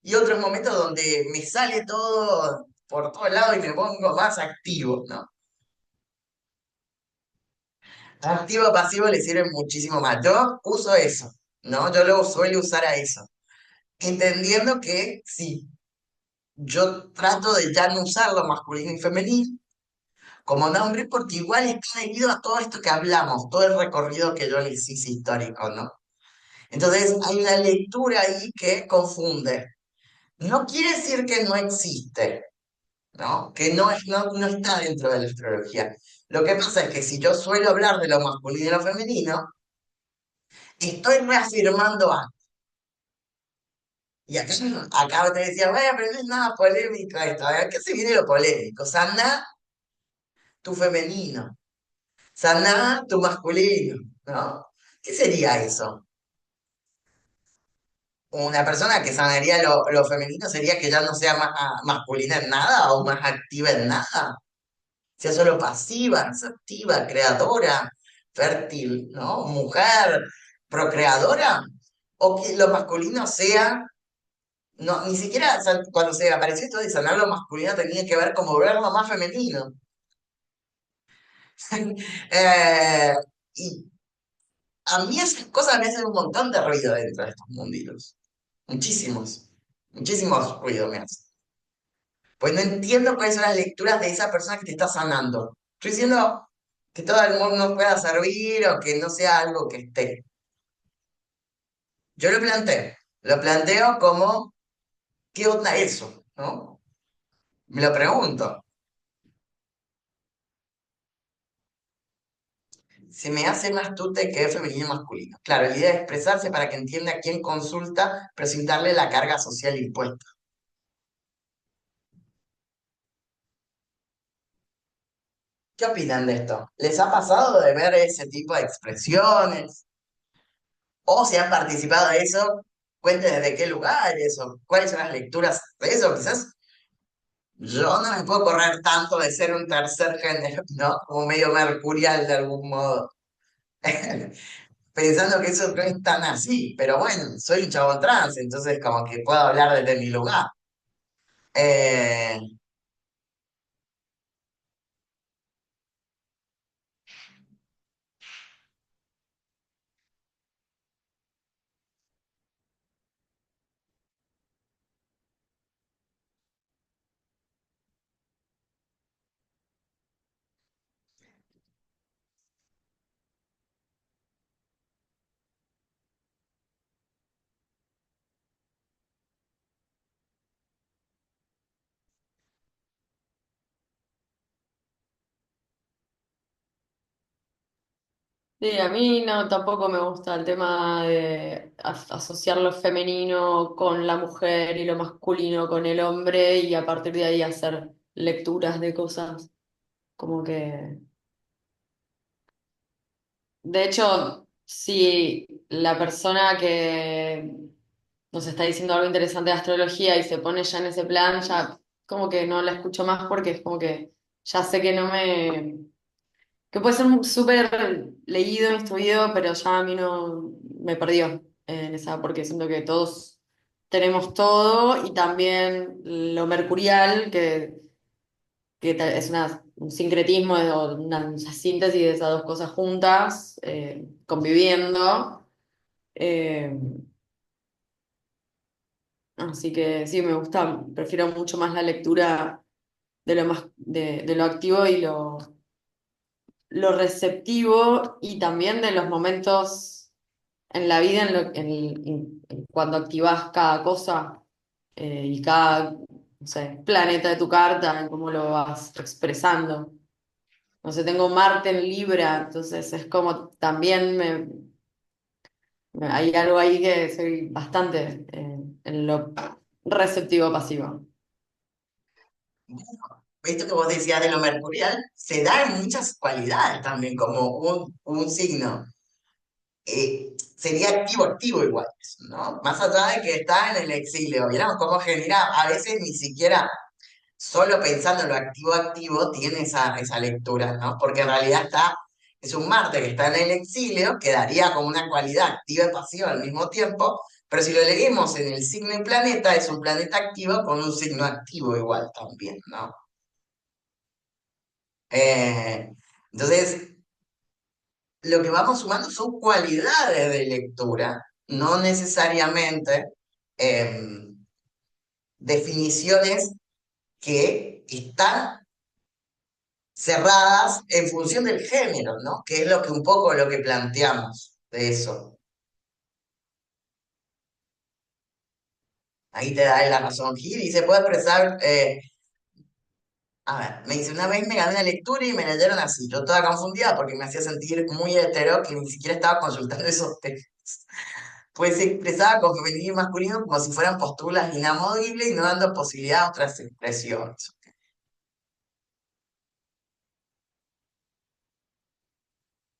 y otros momentos donde me sale todo por todos lados y me pongo más activo, ¿no? Activo o pasivo le sirve muchísimo más. Yo uso eso, ¿no? Yo lo suelo usar a eso. Entendiendo que sí, yo trato de ya no usarlo masculino y femenino como nombre porque igual está debido a todo esto que hablamos, todo el recorrido que yo les hice histórico, ¿no? Entonces hay una lectura ahí que confunde. No quiere decir que no existe, ¿no? Que no está dentro de la astrología. Lo que pasa es que si yo suelo hablar de lo masculino y lo femenino, estoy reafirmando algo. Y acá te decía, bueno, pero no es nada polémico esto. A ver, ¿qué se viene lo polémico? Saná tu femenino, saná tu masculino, ¿no? ¿Qué sería eso? Una persona que sanaría lo femenino sería que ya no sea más masculina en nada o más activa en nada. Sea solo pasiva, activa, creadora, fértil, ¿no? Mujer, procreadora. O que lo masculino sea. No, ni siquiera cuando se apareció esto de sanar lo masculino tenía que ver como verlo más femenino. Eh, y A mí esas cosas me hacen un montón de ruido dentro de estos munditos. Muchísimos, muchísimos ruidos me hacen. Pues no entiendo cuáles son las lecturas de esa persona que te está sanando. Estoy diciendo que todo el mundo pueda servir o que no sea algo que esté. Yo lo planteo como, ¿qué onda eso? ¿No? Me lo pregunto. Se me hace más tute que es femenino y masculino. Claro, la idea es expresarse para que entienda a quién consulta, pero sin darle la carga social impuesta. ¿Qué opinan de esto? ¿Les ha pasado de ver ese tipo de expresiones? ¿O si han participado de eso? Cuenten desde qué lugares o cuáles son las lecturas de eso. Quizás yo no me puedo correr tanto de ser un tercer género, ¿no? Como medio mercurial de algún modo. Pensando que eso no es tan así, pero bueno, soy un chabón trans, entonces como que puedo hablar desde mi lugar. Eh, Sí, a mí no, tampoco me gusta el tema de asociar lo femenino con la mujer y lo masculino con el hombre y a partir de ahí hacer lecturas de cosas como que... De hecho, si la persona que nos está diciendo algo interesante de astrología y se pone ya en ese plan, ya como que no la escucho más porque es como que ya sé que no me... que puede ser súper leído, instruido, pero ya a mí no me perdió en esa, porque siento que todos tenemos todo y también lo mercurial, es un sincretismo o una síntesis de esas dos cosas juntas, conviviendo. Eh, Así que sí, me gusta, prefiero mucho más la lectura de lo más, de lo activo y lo receptivo y también de los momentos en la vida en cuando activas cada cosa y cada, no sé, planeta de tu carta, en cómo lo vas expresando. No sé, tengo Marte en Libra, entonces es como también hay algo ahí que soy bastante en lo receptivo pasivo. Esto que vos decías de lo mercurial se da en muchas cualidades también, como un signo. Sería activo igual, ¿no? Más allá de que está en el exilio, ¿vieron cómo genera? A veces ni siquiera solo pensando en lo activo tiene esa lectura, ¿no? Porque en realidad es un Marte que está en el exilio, que daría como una cualidad activa y pasiva al mismo tiempo, pero si lo leemos en el signo y planeta, es un planeta activo con un signo activo igual también, ¿no? Eh, entonces, lo que vamos sumando son cualidades de lectura, no necesariamente definiciones que están cerradas en función del género, ¿no? Que es lo que un poco lo que planteamos de eso. Ahí te da la razón Gil y se puede expresar, a ver, me dice, una vez me gané una lectura y me leyeron así, yo toda confundida porque me hacía sentir muy hetero que ni siquiera estaba consultando esos textos. Pues se expresaba con femenino y masculino como si fueran posturas inamovibles y no dando posibilidad a otras expresiones.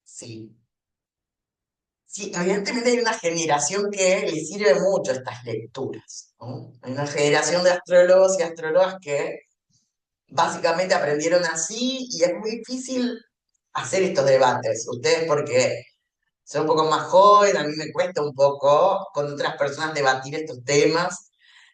Sí. Sí, evidentemente hay una generación que le sirve mucho estas lecturas, ¿no? Hay una generación de astrólogos y astrólogas que básicamente aprendieron así y es muy difícil hacer estos debates. Ustedes porque son un poco más jóvenes, a mí me cuesta un poco con otras personas debatir estos temas,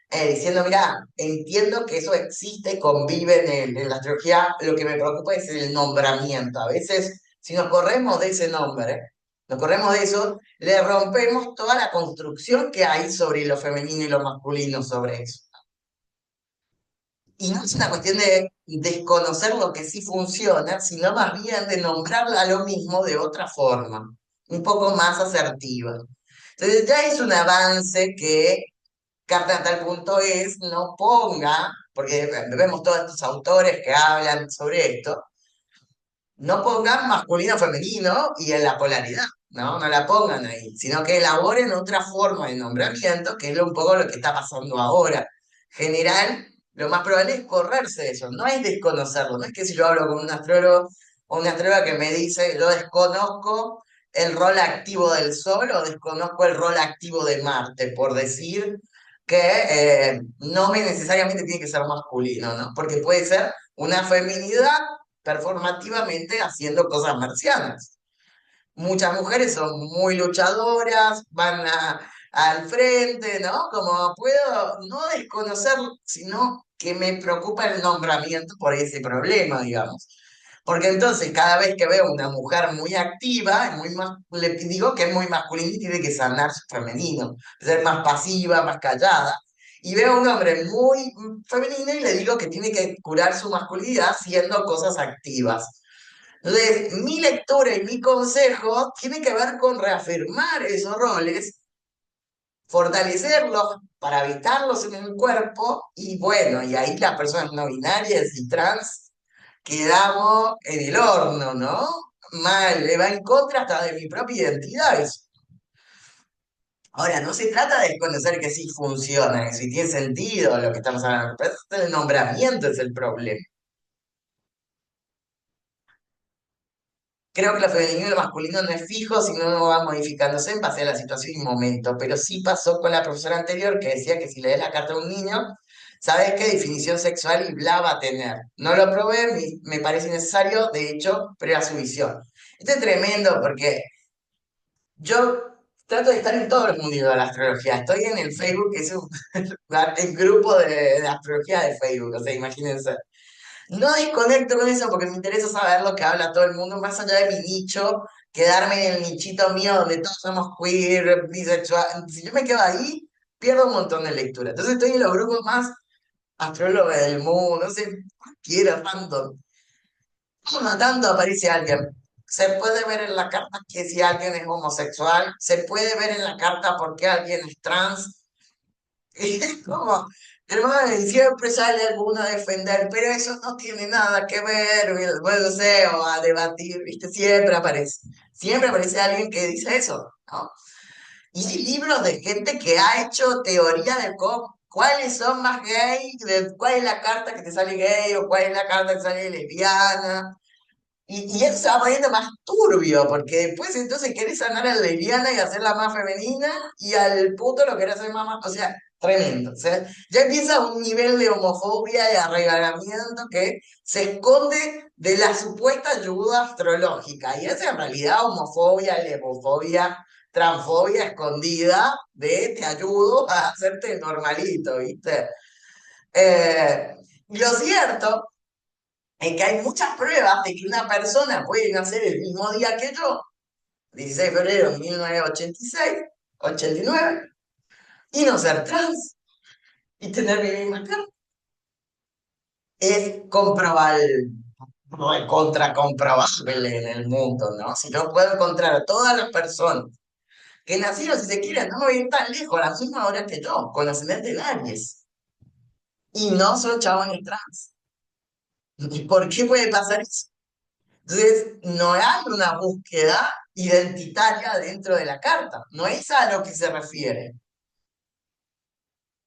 diciendo, mira, entiendo que eso existe, convive en la astrología, lo que me preocupa es el nombramiento. A veces, si nos corremos de ese nombre, nos corremos de eso, le rompemos toda la construcción que hay sobre lo femenino y lo masculino sobre eso. Y no es una cuestión de desconocer lo que sí funciona, sino más bien de nombrarla a lo mismo de otra forma, un poco más asertiva. Entonces ya es un avance que Carta a tal punto es, no ponga, porque vemos todos estos autores que hablan sobre esto, no pongan masculino femenino y en la polaridad, ¿no? No la pongan ahí, sino que elaboren otra forma de nombramiento, que es un poco lo que está pasando ahora. General, lo más probable es correrse de eso, no es desconocerlo, no es que si yo hablo con un astrólogo o una astróloga que me dice, yo desconozco el rol activo del Sol o desconozco el rol activo de Marte, por decir que no me necesariamente tiene que ser masculino, ¿no? Porque puede ser una feminidad performativamente haciendo cosas marcianas. Muchas mujeres son muy luchadoras, al frente, ¿no? Como puedo no desconocer, sino que me preocupa el nombramiento por ese problema, digamos. Porque entonces cada vez que veo una mujer muy activa, le digo que es muy masculina y tiene que sanar su femenino, ser más pasiva, más callada. Y veo a un hombre muy femenino y le digo que tiene que curar su masculinidad haciendo cosas activas. Entonces, mi lectura y mi consejo tiene que ver con reafirmar esos roles, fortalecerlos para habitarlos en el cuerpo y bueno, y ahí las personas no binarias y trans quedamos en el horno, ¿no? Mal, le va en contra hasta de mi propia identidad eso. Ahora, no se trata de desconocer que sí funciona, eso y tiene sentido lo que estamos hablando, pero el nombramiento es el problema. Creo que lo femenino y lo masculino no es fijo, sino no va modificándose en base a la situación y momento. Pero sí pasó con la profesora anterior que decía que si lees la carta de un niño, sabes qué definición sexual y bla va a tener. No lo probé, me parece innecesario, de hecho, pero era su visión. Esto es tremendo porque yo trato de estar en todos los mundos de la astrología. Estoy en el Facebook, que es el grupo de astrología de Facebook, o sea, imagínense. No desconecto con eso porque me interesa saber lo que habla todo el mundo, más allá de mi nicho, quedarme en el nichito mío donde todos somos queer, bisexual. Si yo me quedo ahí, pierdo un montón de lectura. Entonces estoy en los grupos más astrólogos del mundo, no sé, cualquiera, random. Cada tanto aparece alguien. Se puede ver en la carta que si alguien es homosexual, se puede ver en la carta porque alguien es trans, y es como, hermano, y siempre sale alguno a defender, pero eso no tiene nada que ver, bueno, no sé, o a debatir, ¿viste? Siempre aparece alguien que dice eso, ¿no? Y hay libros de gente que ha hecho teoría de cuáles son más gay, de cuál es la carta que te sale gay o cuál es la carta que te sale lesbiana. Y eso se va poniendo más turbio, porque después entonces querés sanar a la lesbiana y hacerla más femenina, y al puto lo querés hacer o sea, tremendo. O sea, ya empieza un nivel de homofobia y arreglamiento que se esconde de la supuesta ayuda astrológica, y es en realidad homofobia, lesbofobia, transfobia escondida de te ayudo a hacerte el normalito, ¿viste? Y lo cierto es que hay muchas pruebas de que una persona puede nacer el mismo día que yo, 16 de febrero de 1986, 89, y no ser trans y tener mi misma cara. Es comprobable, no es contracomprobable en el mundo, ¿no? Si yo puedo encontrar a todas las personas que nacieron, si se quieren, no ir tan lejos, a la misma hora que yo, con ascendente en Aries, y no son chabones trans. ¿Y por qué puede pasar eso? Entonces, no hay una búsqueda identitaria dentro de la carta, no es a lo que se refiere.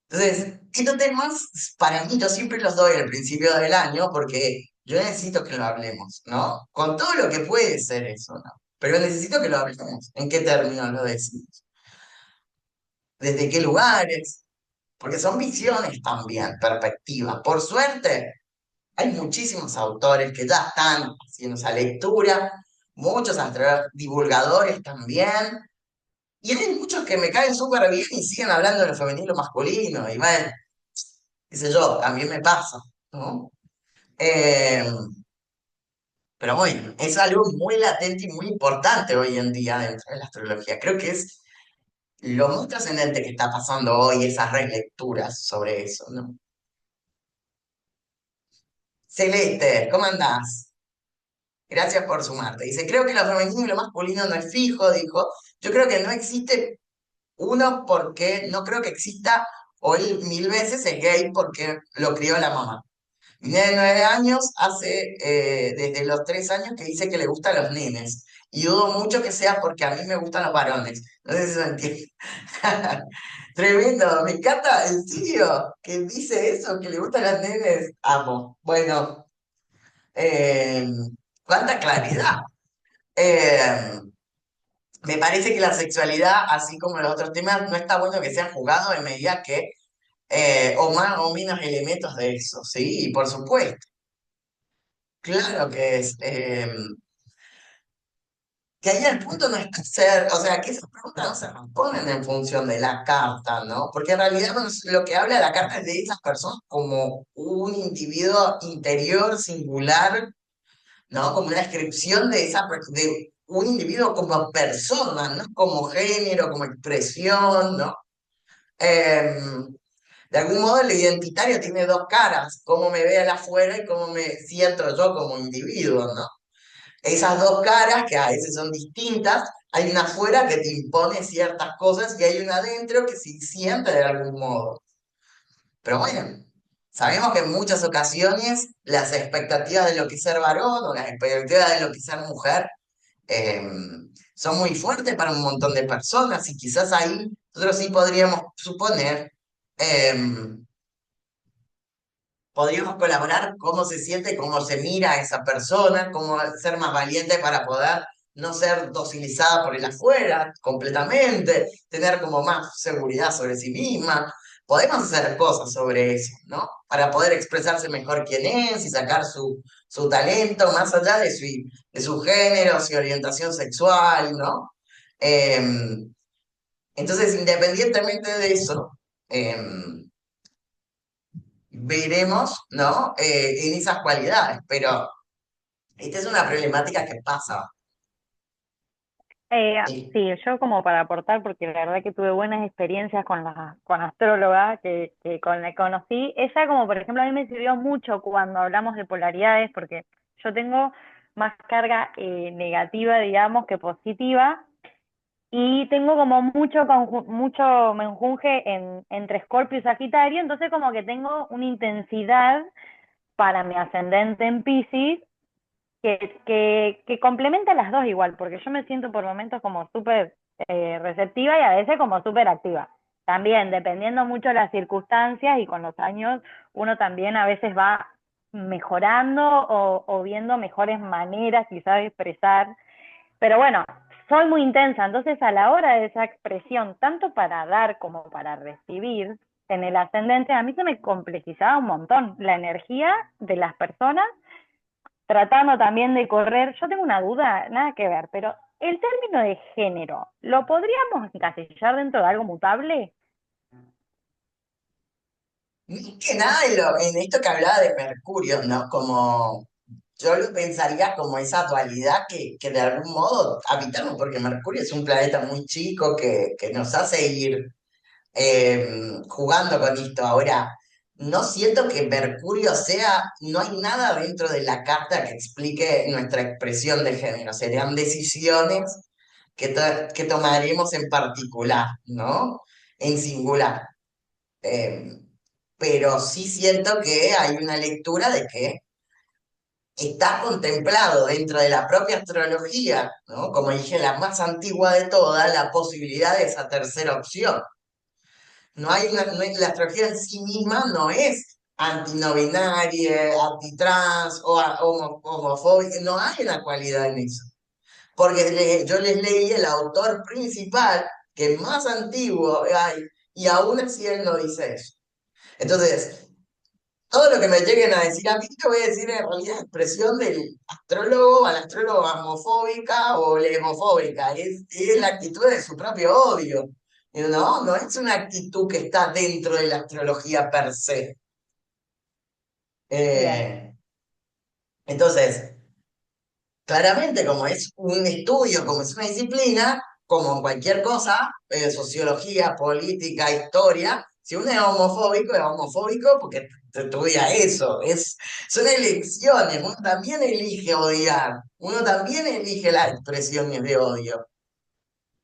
Entonces, estos temas, para mí, yo siempre los doy al principio del año porque yo necesito que lo hablemos, ¿no? Con todo lo que puede ser eso, ¿no? Pero necesito que lo hablemos. ¿En qué términos lo decimos? ¿Desde qué lugares? Porque son visiones también, perspectivas. Por suerte, hay muchísimos autores que ya están haciendo esa lectura, muchos divulgadores también, y hay muchos que me caen súper bien y siguen hablando de lo femenino y lo masculino, y bueno, qué sé yo, también me pasa, ¿no? Eh, Pero bueno, es algo muy latente y muy importante hoy en día dentro de la astrología. Creo que es lo más trascendente que está pasando hoy, esas relecturas sobre eso, ¿no? Celeste, ¿cómo andás? Gracias por sumarte. Dice, creo que lo femenino y lo masculino no es fijo, dijo. Yo creo que no existe uno porque no creo que exista hoy mil veces el gay porque lo crió la mamá. Mi nene de 9 años hace desde los 3 años que dice que le gustan los nenes. Y dudo mucho que sea porque a mí me gustan los varones. No sé si se entiende. Tremendo, me encanta, en serio, que dice eso, que le gustan los nenes. Amo. Bueno, eh, cuánta claridad. Eh, Me parece que la sexualidad, así como los otros temas, no está bueno que sea juzgado en medida que, o más o menos elementos de eso, ¿sí? Y por supuesto, claro que es, que ahí el punto no es ser, o sea, que esas preguntas no se responden en función de la carta, ¿no? Porque en realidad lo que habla la carta es de esas personas como un individuo interior, singular, ¿no? Como una descripción de de un individuo como persona, ¿no? Como género, como expresión, ¿no? De algún modo el identitario tiene dos caras, cómo me ve al afuera y cómo me siento yo como individuo, ¿no? Esas dos caras, que a veces son distintas, hay una afuera que te impone ciertas cosas y hay una adentro que se siente de algún modo. Pero bueno, sabemos que en muchas ocasiones las expectativas de lo que es ser varón o las expectativas de lo que es ser mujer eh, son muy fuertes para un montón de personas y quizás ahí nosotros sí podríamos suponer, eh, podríamos colaborar cómo se siente, cómo se mira a esa persona, cómo ser más valiente para poder no ser docilizada por el afuera completamente, tener como más seguridad sobre sí misma. Podemos hacer cosas sobre eso, ¿no? Para poder expresarse mejor quién es y sacar su talento más allá de su género, su orientación sexual, ¿no? Em, entonces, independientemente de eso, veremos, ¿no? En esas cualidades, pero esta es una problemática que pasa. Eh, Eh, sí, yo como para aportar, porque la verdad que tuve buenas experiencias con la astróloga que con la que conocí. Ella como por ejemplo a mí me sirvió mucho cuando hablamos de polaridades, porque yo tengo más carga negativa, digamos, que positiva, y tengo como mucho menjunje entre Escorpio y Sagitario, entonces como que tengo una intensidad para mi ascendente en Piscis que complementa las dos igual, porque yo me siento por momentos como súper receptiva y a veces como súper activa. También, dependiendo mucho de las circunstancias y con los años, uno también a veces va mejorando o viendo mejores maneras quizás de expresar. Pero bueno, soy muy intensa, entonces a la hora de esa expresión, tanto para dar como para recibir, en el ascendente a mí se me complejizaba un montón la energía de las personas tratando también de correr. Yo tengo una duda, nada que ver, pero el término de género, ¿lo podríamos encasillar dentro de algo mutable? Más que nada en esto que hablaba de Mercurio, ¿no? Como yo lo pensaría como esa dualidad que de algún modo habitamos, porque Mercurio es un planeta muy chico que nos hace ir jugando con esto. Ahora, no siento que Mercurio sea, no hay nada dentro de la carta que explique nuestra expresión de género, serían decisiones que tomaremos en particular, ¿no? En singular. Eh, pero sí siento que hay una lectura de que está contemplado dentro de la propia astrología, ¿no? Como dije, la más antigua de todas, la posibilidad de esa tercera opción. No hay la astrología en sí misma no es anti-no binaria, anti-trans o homofóbica, no hay una cualidad en eso. Porque yo les leí el autor principal, que más antiguo hay, y aún así él no dice eso. Entonces, todo lo que me lleguen a decir a mí, te voy a decir en realidad expresión del astrólogo a la astróloga homofóbica o lesbofóbica. Es la actitud de su propio odio. No, no es una actitud que está dentro de la astrología per se. Bien, Eh, entonces, Claramente, como es un estudio, como es una disciplina, como en cualquier cosa, sociología, política, historia, si uno es homofóbico porque estudia eso. Son elecciones, uno también elige odiar, uno también elige las expresiones de odio,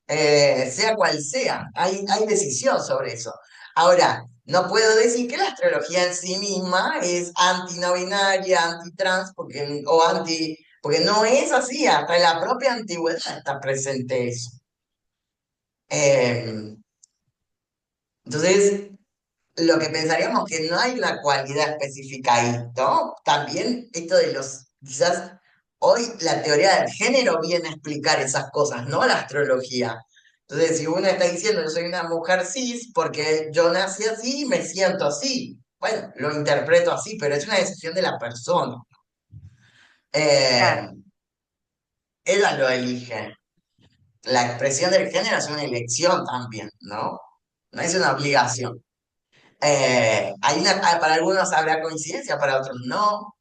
sea cual sea, hay decisión sobre eso. Ahora, no puedo decir que la astrología en sí misma es anti-no binaria, anti-trans, porque no es así, hasta en la propia antigüedad está presente eso. Eh, entonces, lo que pensaríamos que no hay una cualidad específica ahí, ¿no? También esto de quizás hoy la teoría del género viene a explicar esas cosas, no la astrología. Entonces, si uno está diciendo yo soy una mujer cis porque yo nací así y me siento así, bueno, lo interpreto así, pero es una decisión de la persona. Claro, Eh, ella lo elige. La expresión del género es una elección también, ¿no? No es una obligación. Para algunos habrá coincidencia, para otros no,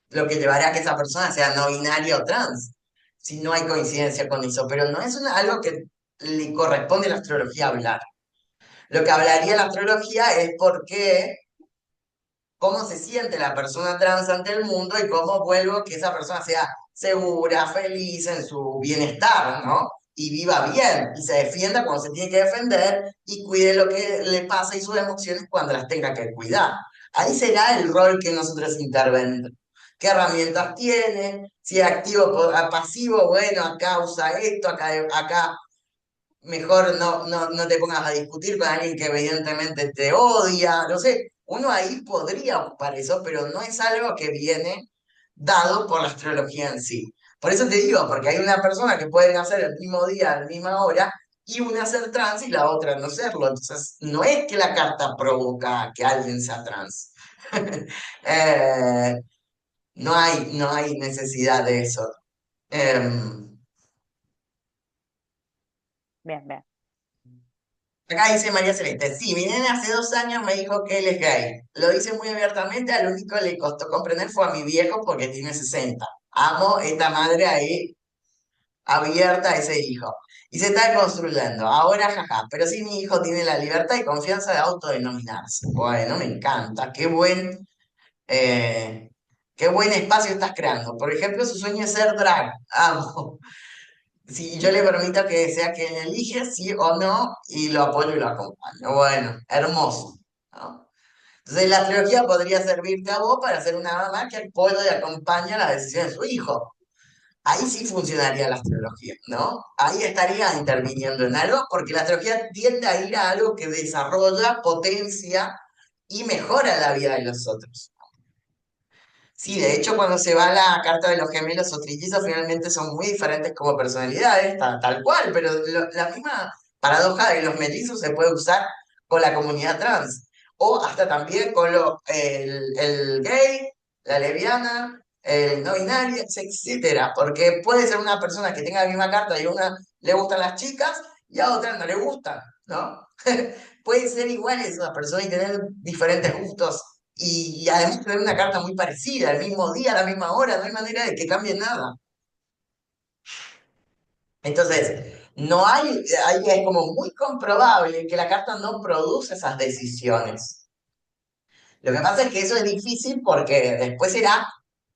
lo que llevará a que esa persona sea no binaria o trans, si no hay coincidencia con eso, pero no es algo que le corresponde a la astrología hablar. Lo que hablaría la astrología es cómo se siente la persona trans ante el mundo y cómo vuelvo que esa persona sea segura, feliz en su bienestar, ¿no? Y viva bien y se defienda cuando se tiene que defender y cuide lo que le pasa y sus emociones cuando las tenga que cuidar. Ahí será el rol que nosotros intervenimos. ¿Qué herramientas tiene? Si es activo o pasivo, bueno, acá usa esto, acá mejor no te pongas a discutir con alguien que evidentemente te odia, no sé, uno ahí podría ocupar eso, pero no es algo que viene dado por la astrología en sí. Por eso te digo, porque hay una persona que puede nacer el mismo día, a la misma hora, y una ser trans y la otra no serlo. Entonces, no es que la carta provoca que alguien sea trans. Eh, no hay necesidad de eso. Em, bien, bien. Acá dice María Celeste, sí, mi nene hace 2 años me dijo que él es gay. Lo dice muy abiertamente, al único que le costó comprender fue a mi viejo porque tiene 60. Amo esta madre ahí abierta a ese hijo. Y se está construyendo. Ahora, jaja, pero sí mi hijo tiene la libertad y confianza de autodenominarse. Bueno, me encanta. Eh, qué buen espacio estás creando. Por ejemplo, su sueño es ser drag. Amo. Si yo le permito que sea quien elige, sí o no, y lo apoyo y lo acompaño. Bueno, hermoso, ¿no? Entonces la astrología podría servirte a vos para ser una mamá que apoya y acompaña la decisión de su hijo. Ahí sí funcionaría la astrología, ¿no? Ahí estaría interviniendo en algo, porque la astrología tiende a ir a algo que desarrolla, potencia y mejora la vida de los otros. Sí, de hecho, cuando se va la carta de los gemelos o trillizos, finalmente son muy diferentes como personalidades, tal cual, pero la misma paradoja de los mellizos se puede usar con la comunidad trans, o hasta también con el gay, la lesbiana, el no binario, etcétera, porque puede ser una persona que tenga la misma carta y a una le gustan las chicas y a otra no le gustan, ¿no? Puede ser igual esa persona y tener diferentes gustos y además tener una carta muy parecida, el mismo día, a la misma hora, no hay manera de que cambie nada. Entonces, no hay, ahí es como muy comprobable que la carta no produce esas decisiones. Lo que pasa es que eso es difícil porque después será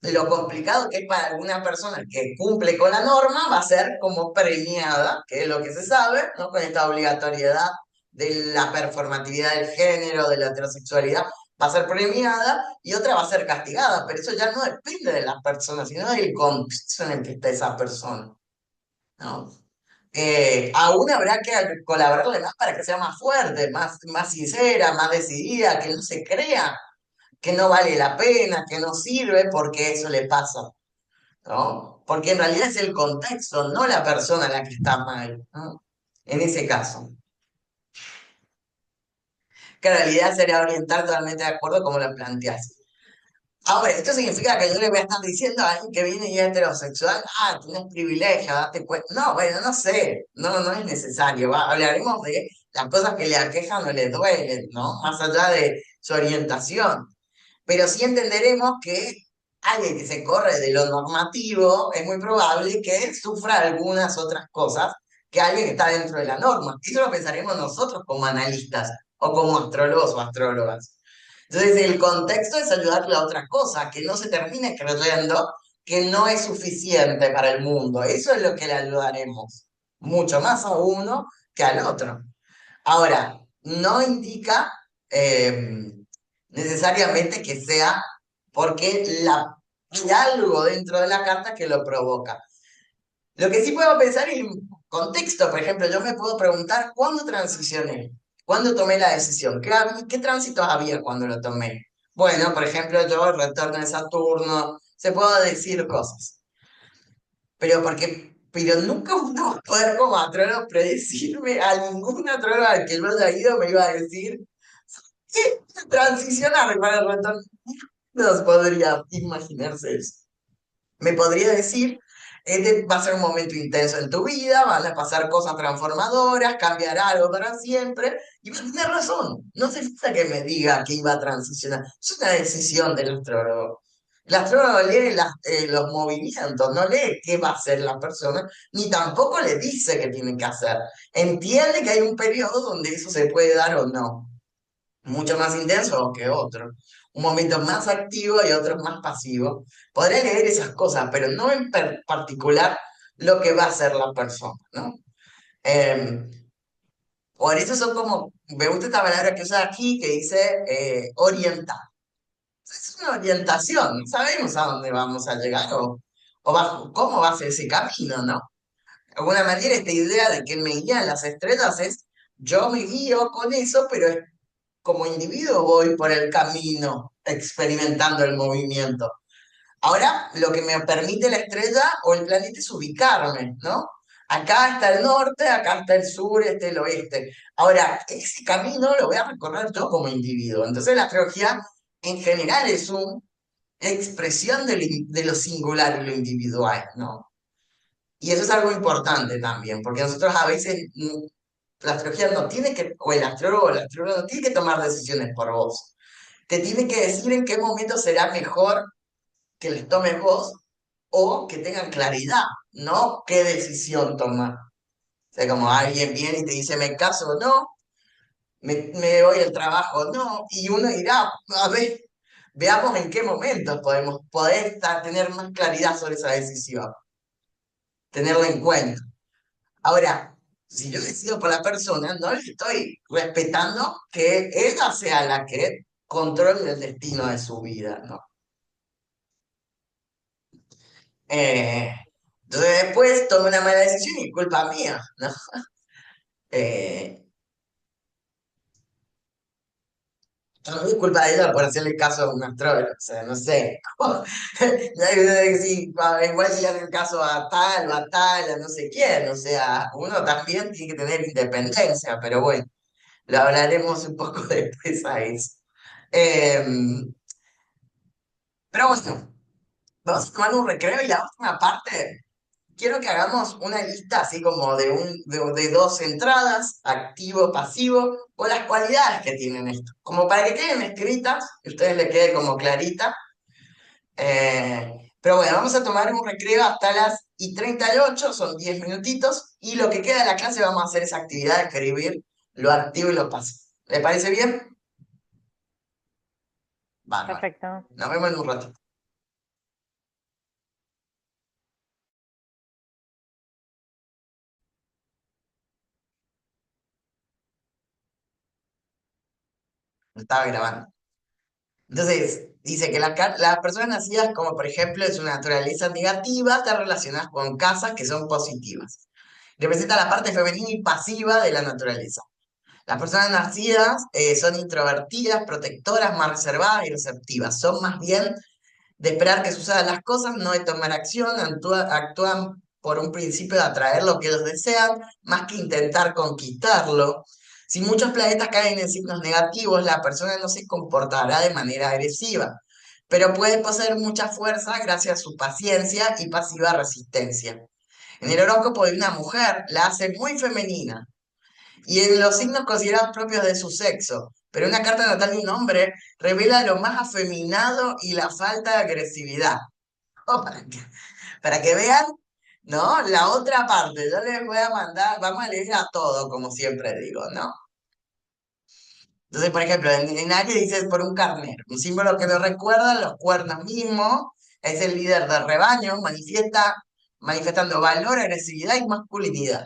lo complicado que es para alguna persona que cumple con la norma, va a ser como premiada, que es lo que se sabe, ¿no? Con esta obligatoriedad de la performatividad del género, de la heterosexualidad, va a ser premiada y otra va a ser castigada, pero eso ya no depende de las personas, sino del contexto en el que está esa persona, ¿no? Aún habrá que colaborarle más para que sea más fuerte, más sincera, más decidida, que no se crea que no vale la pena, que no sirve porque eso le pasa, ¿no? Porque en realidad es el contexto, no la persona la que está mal, ¿no? En ese caso. Que en realidad sería orientar totalmente de acuerdo como lo planteas. Ahora, ¿esto significa que yo le voy a estar diciendo a alguien que viene y es heterosexual, tienes privilegio, date cuenta? No, bueno, no sé, no es necesario. Hablaremos de las cosas que le aquejan o le duelen, ¿no? Más allá de su orientación. Pero sí entenderemos que alguien que se corre de lo normativo es muy probable que sufra algunas otras cosas que alguien que está dentro de la norma. Eso lo pensaremos nosotros como analistas o como astrólogos o astrólogas. Entonces, el contexto es ayudarle a otra cosa, que no se termine creyendo que no es suficiente para el mundo. Eso es lo que le ayudaremos, mucho más a uno que al otro. Ahora, no indica necesariamente que sea porque hay algo dentro de la carta que lo provoca. Lo que sí puedo pensar en contexto, por ejemplo, yo me puedo preguntar cuándo transicioné, cuándo tomé la decisión, qué tránsitos había cuando lo tomé. Bueno, por ejemplo, yo retorno de Saturno, se puedo decir cosas, pero nunca uno va a poder como astrólogo predecirme, a ningún astrólogo al que yo haya ido me iba a decir, ¿qué? Transicionar para el retorno. No se podría imaginarse eso. Me podría decir, este va a ser un momento intenso en tu vida, van a pasar cosas transformadoras, cambiará algo para siempre, y va a tener razón. No se necesita que me diga que iba a transicionar. Es una decisión del astrólogo. El astrólogo lee los movimientos, no lee qué va a hacer la persona, ni tampoco le dice qué tiene que hacer. Entiende que hay un periodo donde eso se puede dar o no, mucho más intenso que otro. Un momento más activo y otro más pasivo. Podré leer esas cosas, pero no en particular lo que va a hacer la persona, ¿no? Eh, por eso son como, me gusta esta palabra que usa aquí, que dice orientar. Es una orientación, no sabemos a dónde vamos a llegar cómo va a ser ese camino, ¿no? De alguna manera, esta idea de que me guían las estrellas es, yo me guío con eso, pero como individuo voy por el camino experimentando el movimiento. Ahora, lo que me permite la estrella o el planeta es ubicarme, ¿no? Acá está el norte, acá está el sur, este el oeste. Ahora, ese camino lo voy a recorrer yo como individuo. Entonces, la astrología en general es una expresión de lo singular y lo individual, ¿no? Y eso es algo importante también, porque nosotros a veces la astrología no tiene que, o el astrólogo no tiene que tomar decisiones por vos. Te tiene que decir en qué momento será mejor que les tomes vos o que tengan claridad, ¿no? ¿Qué decisión tomar? O sea, como alguien viene y te dice, me caso o no, me voy al trabajo o no, y uno dirá, a ver, veamos en qué momentos podemos poder tener más claridad sobre esa decisión, tenerla en cuenta. Ahora, si yo decido por la persona, no le estoy respetando que ella sea la que controle el destino de su vida, ¿no? Eh, entonces después tomo una mala decisión y culpa mía, ¿no? Eh, no es culpa de ella por hacerle caso a un astrólogo, o sea, no sé. Hay uno que sí, igual si le hacen caso a tal o a tal, a no sé quién, o sea, uno también tiene que tener independencia, pero bueno. Lo hablaremos un poco después a eso. Em, pero bueno, vamos a tomar un recreo y la última parte, quiero que hagamos una lista así como de dos entradas, activo, pasivo, o las cualidades que tienen esto. Como para que queden escritas, y a ustedes les quede como clarita. Pero bueno, vamos a tomar un recreo hasta las y 38, son 10 minutitos, y lo que queda de la clase vamos a hacer esa actividad de escribir lo activo y lo pasivo. ¿Les parece bien? Bárbaro. Perfecto. Nos vemos en un rato. Estaba grabando. Entonces, dice que las personas nacidas, como por ejemplo en su naturaleza negativa, están relacionadas con casas que son positivas. Representa la parte femenina y pasiva de la naturaleza. Las personas nacidas son introvertidas, protectoras, más reservadas y receptivas. Son más bien de esperar que sucedan las cosas, no de tomar acción, actúan por un principio de atraer lo que ellos desean, más que intentar conquistarlo. Si muchos planetas caen en signos negativos, la persona no se comportará de manera agresiva, pero puede poseer mucha fuerza gracias a su paciencia y pasiva resistencia. En el horóscopo de una mujer la hace muy femenina, y en los signos considerados propios de su sexo, pero una carta natal de un hombre revela lo más afeminado y la falta de agresividad. Oh, para que vean, ¿no? La otra parte, yo les voy a mandar, vamos a leer a todo, como siempre digo, ¿no? Entonces, por ejemplo, en Aries dice por un carnero, un símbolo que nos recuerda los cuernos mismos, es el líder del rebaño, manifestando valor, agresividad y masculinidad.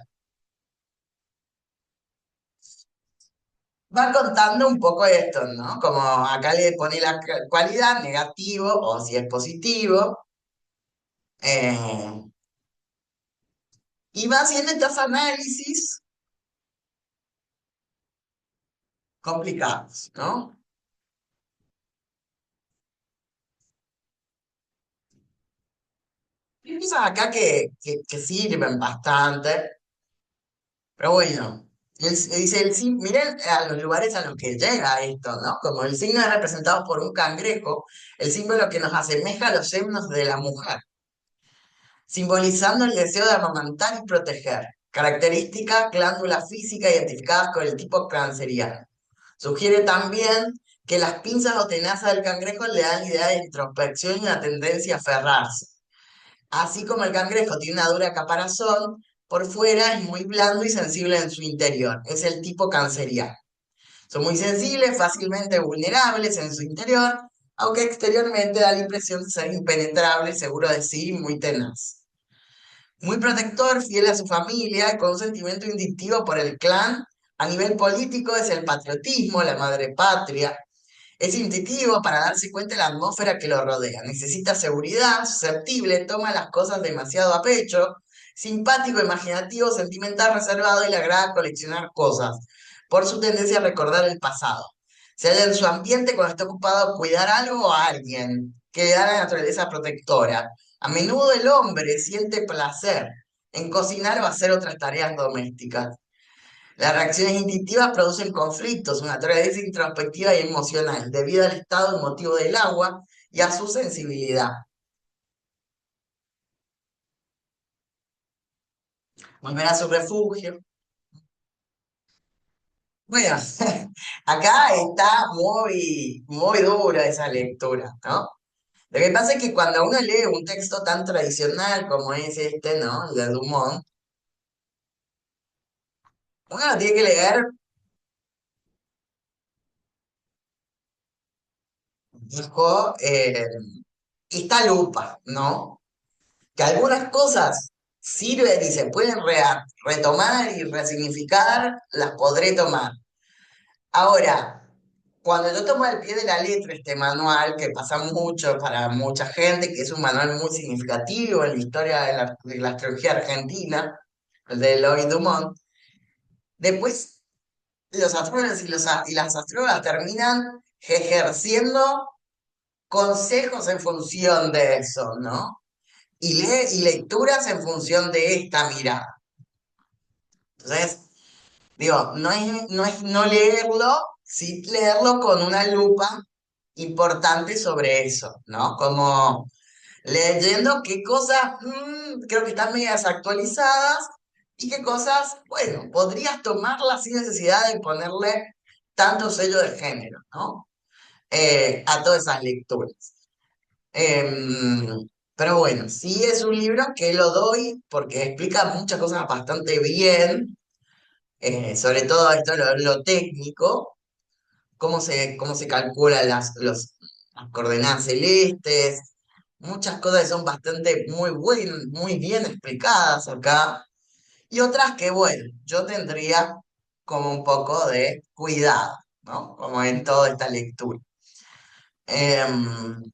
Va contando un poco esto, ¿no? Como acá le pone la cualidad, negativo o si es positivo, eh, y va haciendo estos análisis complicados, ¿no? Hay cosas acá que sirven bastante, pero bueno, dice miren a los lugares a los que llega esto, ¿no? Como el signo es representado por un cangrejo, el símbolo que nos asemeja a los senos de la mujer, simbolizando el deseo de amamantar y proteger. Características, glándulas físicas identificadas con el tipo canceriano. Sugiere también que las pinzas o tenazas del cangrejo le dan idea de introspección y una tendencia a aferrarse. Así como el cangrejo tiene una dura caparazón, por fuera es muy blando y sensible en su interior. Es el tipo canceriano. Son muy sensibles, fácilmente vulnerables en su interior, aunque exteriormente da la impresión de ser impenetrable, seguro de sí, muy tenaz. Muy protector, fiel a su familia, con un sentimiento instintivo por el clan. A nivel político es el patriotismo, la madre patria. Es instintivo para darse cuenta de la atmósfera que lo rodea. Necesita seguridad, susceptible, toma las cosas demasiado a pecho. Simpático, imaginativo, sentimental, reservado y le agrada coleccionar cosas, por su tendencia a recordar el pasado. Se halla en su ambiente cuando está ocupado a cuidar algo o a alguien, que le da la naturaleza protectora. A menudo el hombre siente placer en cocinar o hacer otras tareas domésticas. Las reacciones instintivas producen conflictos, una naturaleza introspectiva y emocional, debido al estado emotivo del agua y a su sensibilidad. Volver a su refugio. Bueno, acá está muy dura esa lectura, ¿no? Lo que pasa es que cuando uno lee un texto tan tradicional como es este, ¿no? El de Dumont, uno lo tiene que leer bajo esta lupa, ¿no? Que algunas cosas sirven y se pueden retomar y resignificar, las podré tomar. Ahora, cuando yo tomo al pie de la letra este manual, que pasa mucho para mucha gente, que es un manual muy significativo en la historia de la astrología argentina, el de Louis Dumont, después los astrólogos y las astrólogas terminan ejerciendo consejos en función de eso, ¿no? Y lecturas en función de esta mirada. Entonces, digo, no es no leerlo, sí leerlo con una lupa importante sobre eso, ¿no? Como leyendo qué cosas creo que están medias actualizadas y qué cosas, bueno, podrías tomarlas sin necesidad de ponerle tanto sello de género, ¿no? A todas esas lecturas. Em, pero bueno, sí es un libro que lo doy porque explica muchas cosas bastante bien, sobre todo esto lo técnico, cómo se calculan las coordenadas celestes, muchas cosas que son bastante muy bien explicadas acá, y otras que, bueno, yo tendría como un poco de cuidado, ¿no? Como en toda esta lectura. Em,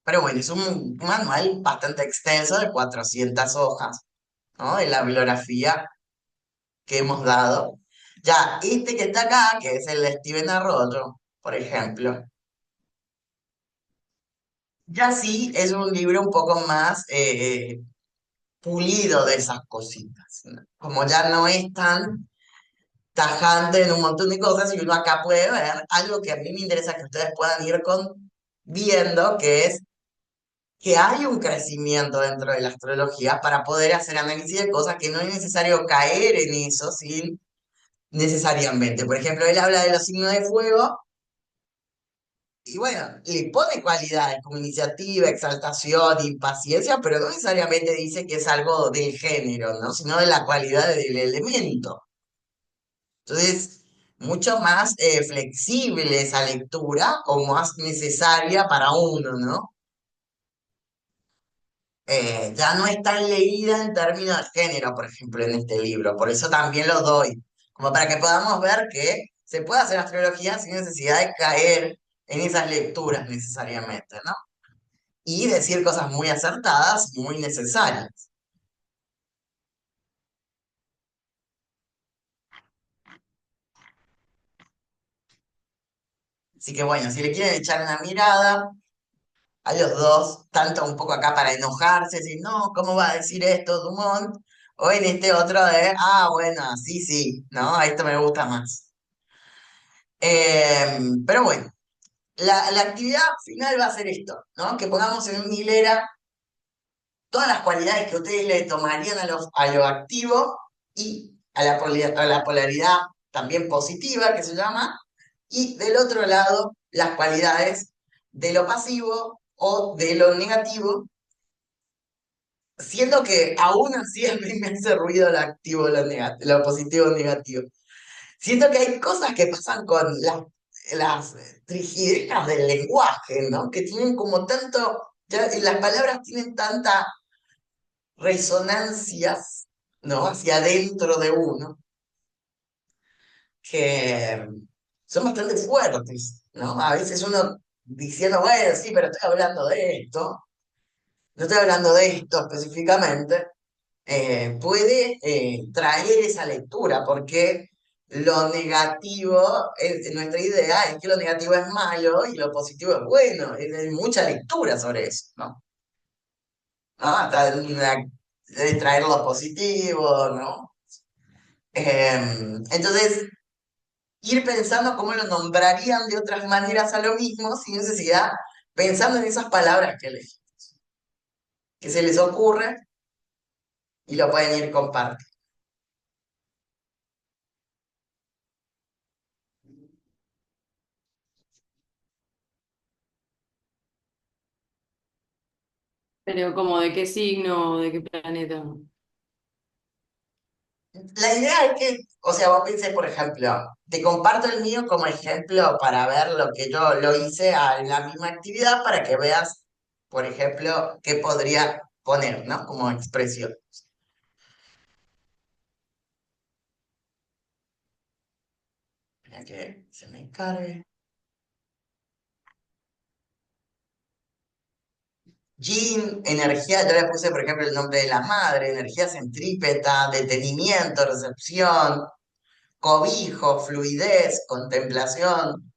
pero bueno, es un manual bastante extenso de 400 hojas, ¿no? De la bibliografía que hemos dado. Ya, este que está acá, que es el de Steven Arroyo, por ejemplo, ya sí es un libro un poco más pulido de esas cositas, ¿no? Como ya no es tan tajante en un montón de cosas, y uno acá puede ver algo que a mí me interesa que ustedes puedan ir viendo, que es que hay un crecimiento dentro de la astrología para poder hacer análisis de cosas que no es necesario caer en eso sin necesariamente. Por ejemplo, él habla de los signos de fuego y bueno, le pone cualidades como iniciativa, exaltación, impaciencia, pero no necesariamente dice que es algo del género, ¿no? Sino de la cualidad del elemento. Entonces, mucho más flexible esa lectura o más necesaria para uno, ¿no? Ya no es tan leída en términos de género, por ejemplo, en este libro. Por eso también lo doy, como para que podamos ver que se puede hacer astrología sin necesidad de caer en esas lecturas necesariamente, ¿no? Y decir cosas muy acertadas y muy necesarias. Así que bueno, si le quieren echar una mirada a los dos, tanto un poco acá para enojarse, decir, no, ¿cómo va a decir esto Dumont? O en este otro de, ah, bueno, sí, sí, ¿no? Esto me gusta más. Pero bueno, la actividad final va a ser esto, ¿no? Que pongamos en una hilera todas las cualidades que ustedes le tomarían a lo activo y a la polaridad también positiva, que se llama, y del otro lado, las cualidades de lo pasivo o de lo negativo, siendo que aún así a mí me hace ruido lo activo, lo positivo o negativo. Siento que hay cosas que pasan con las trigideras del lenguaje, ¿no? Que tienen como tanto, y las palabras tienen tanta resonancias, ¿no? Hacia adentro de uno, que son bastante fuertes, ¿no? A veces uno diciendo, bueno, sí, pero estoy hablando de esto, no estoy hablando de esto específicamente, puede traer esa lectura, porque lo negativo, nuestra idea es que lo negativo es malo y lo positivo es bueno. Hay mucha lectura sobre eso, ¿no? ¿No? Hasta de traer lo positivo, ¿no? Entonces, ir pensando cómo lo nombrarían de otras maneras a lo mismo, sin necesidad, pensando en esas palabras que se les ocurre y lo pueden ir compartiendo. Pero como de qué signo, de qué planeta. La idea es que, o sea, vos pienses, por ejemplo, te comparto el mío como ejemplo para ver lo que yo lo hice en la misma actividad para que veas, por ejemplo, qué podría poner, ¿no? Como expresión. Espera que se me cargue. Yin, energía, yo le puse, por ejemplo, el nombre de la madre, energía centrípeta, detenimiento, recepción, cobijo, fluidez, contemplación.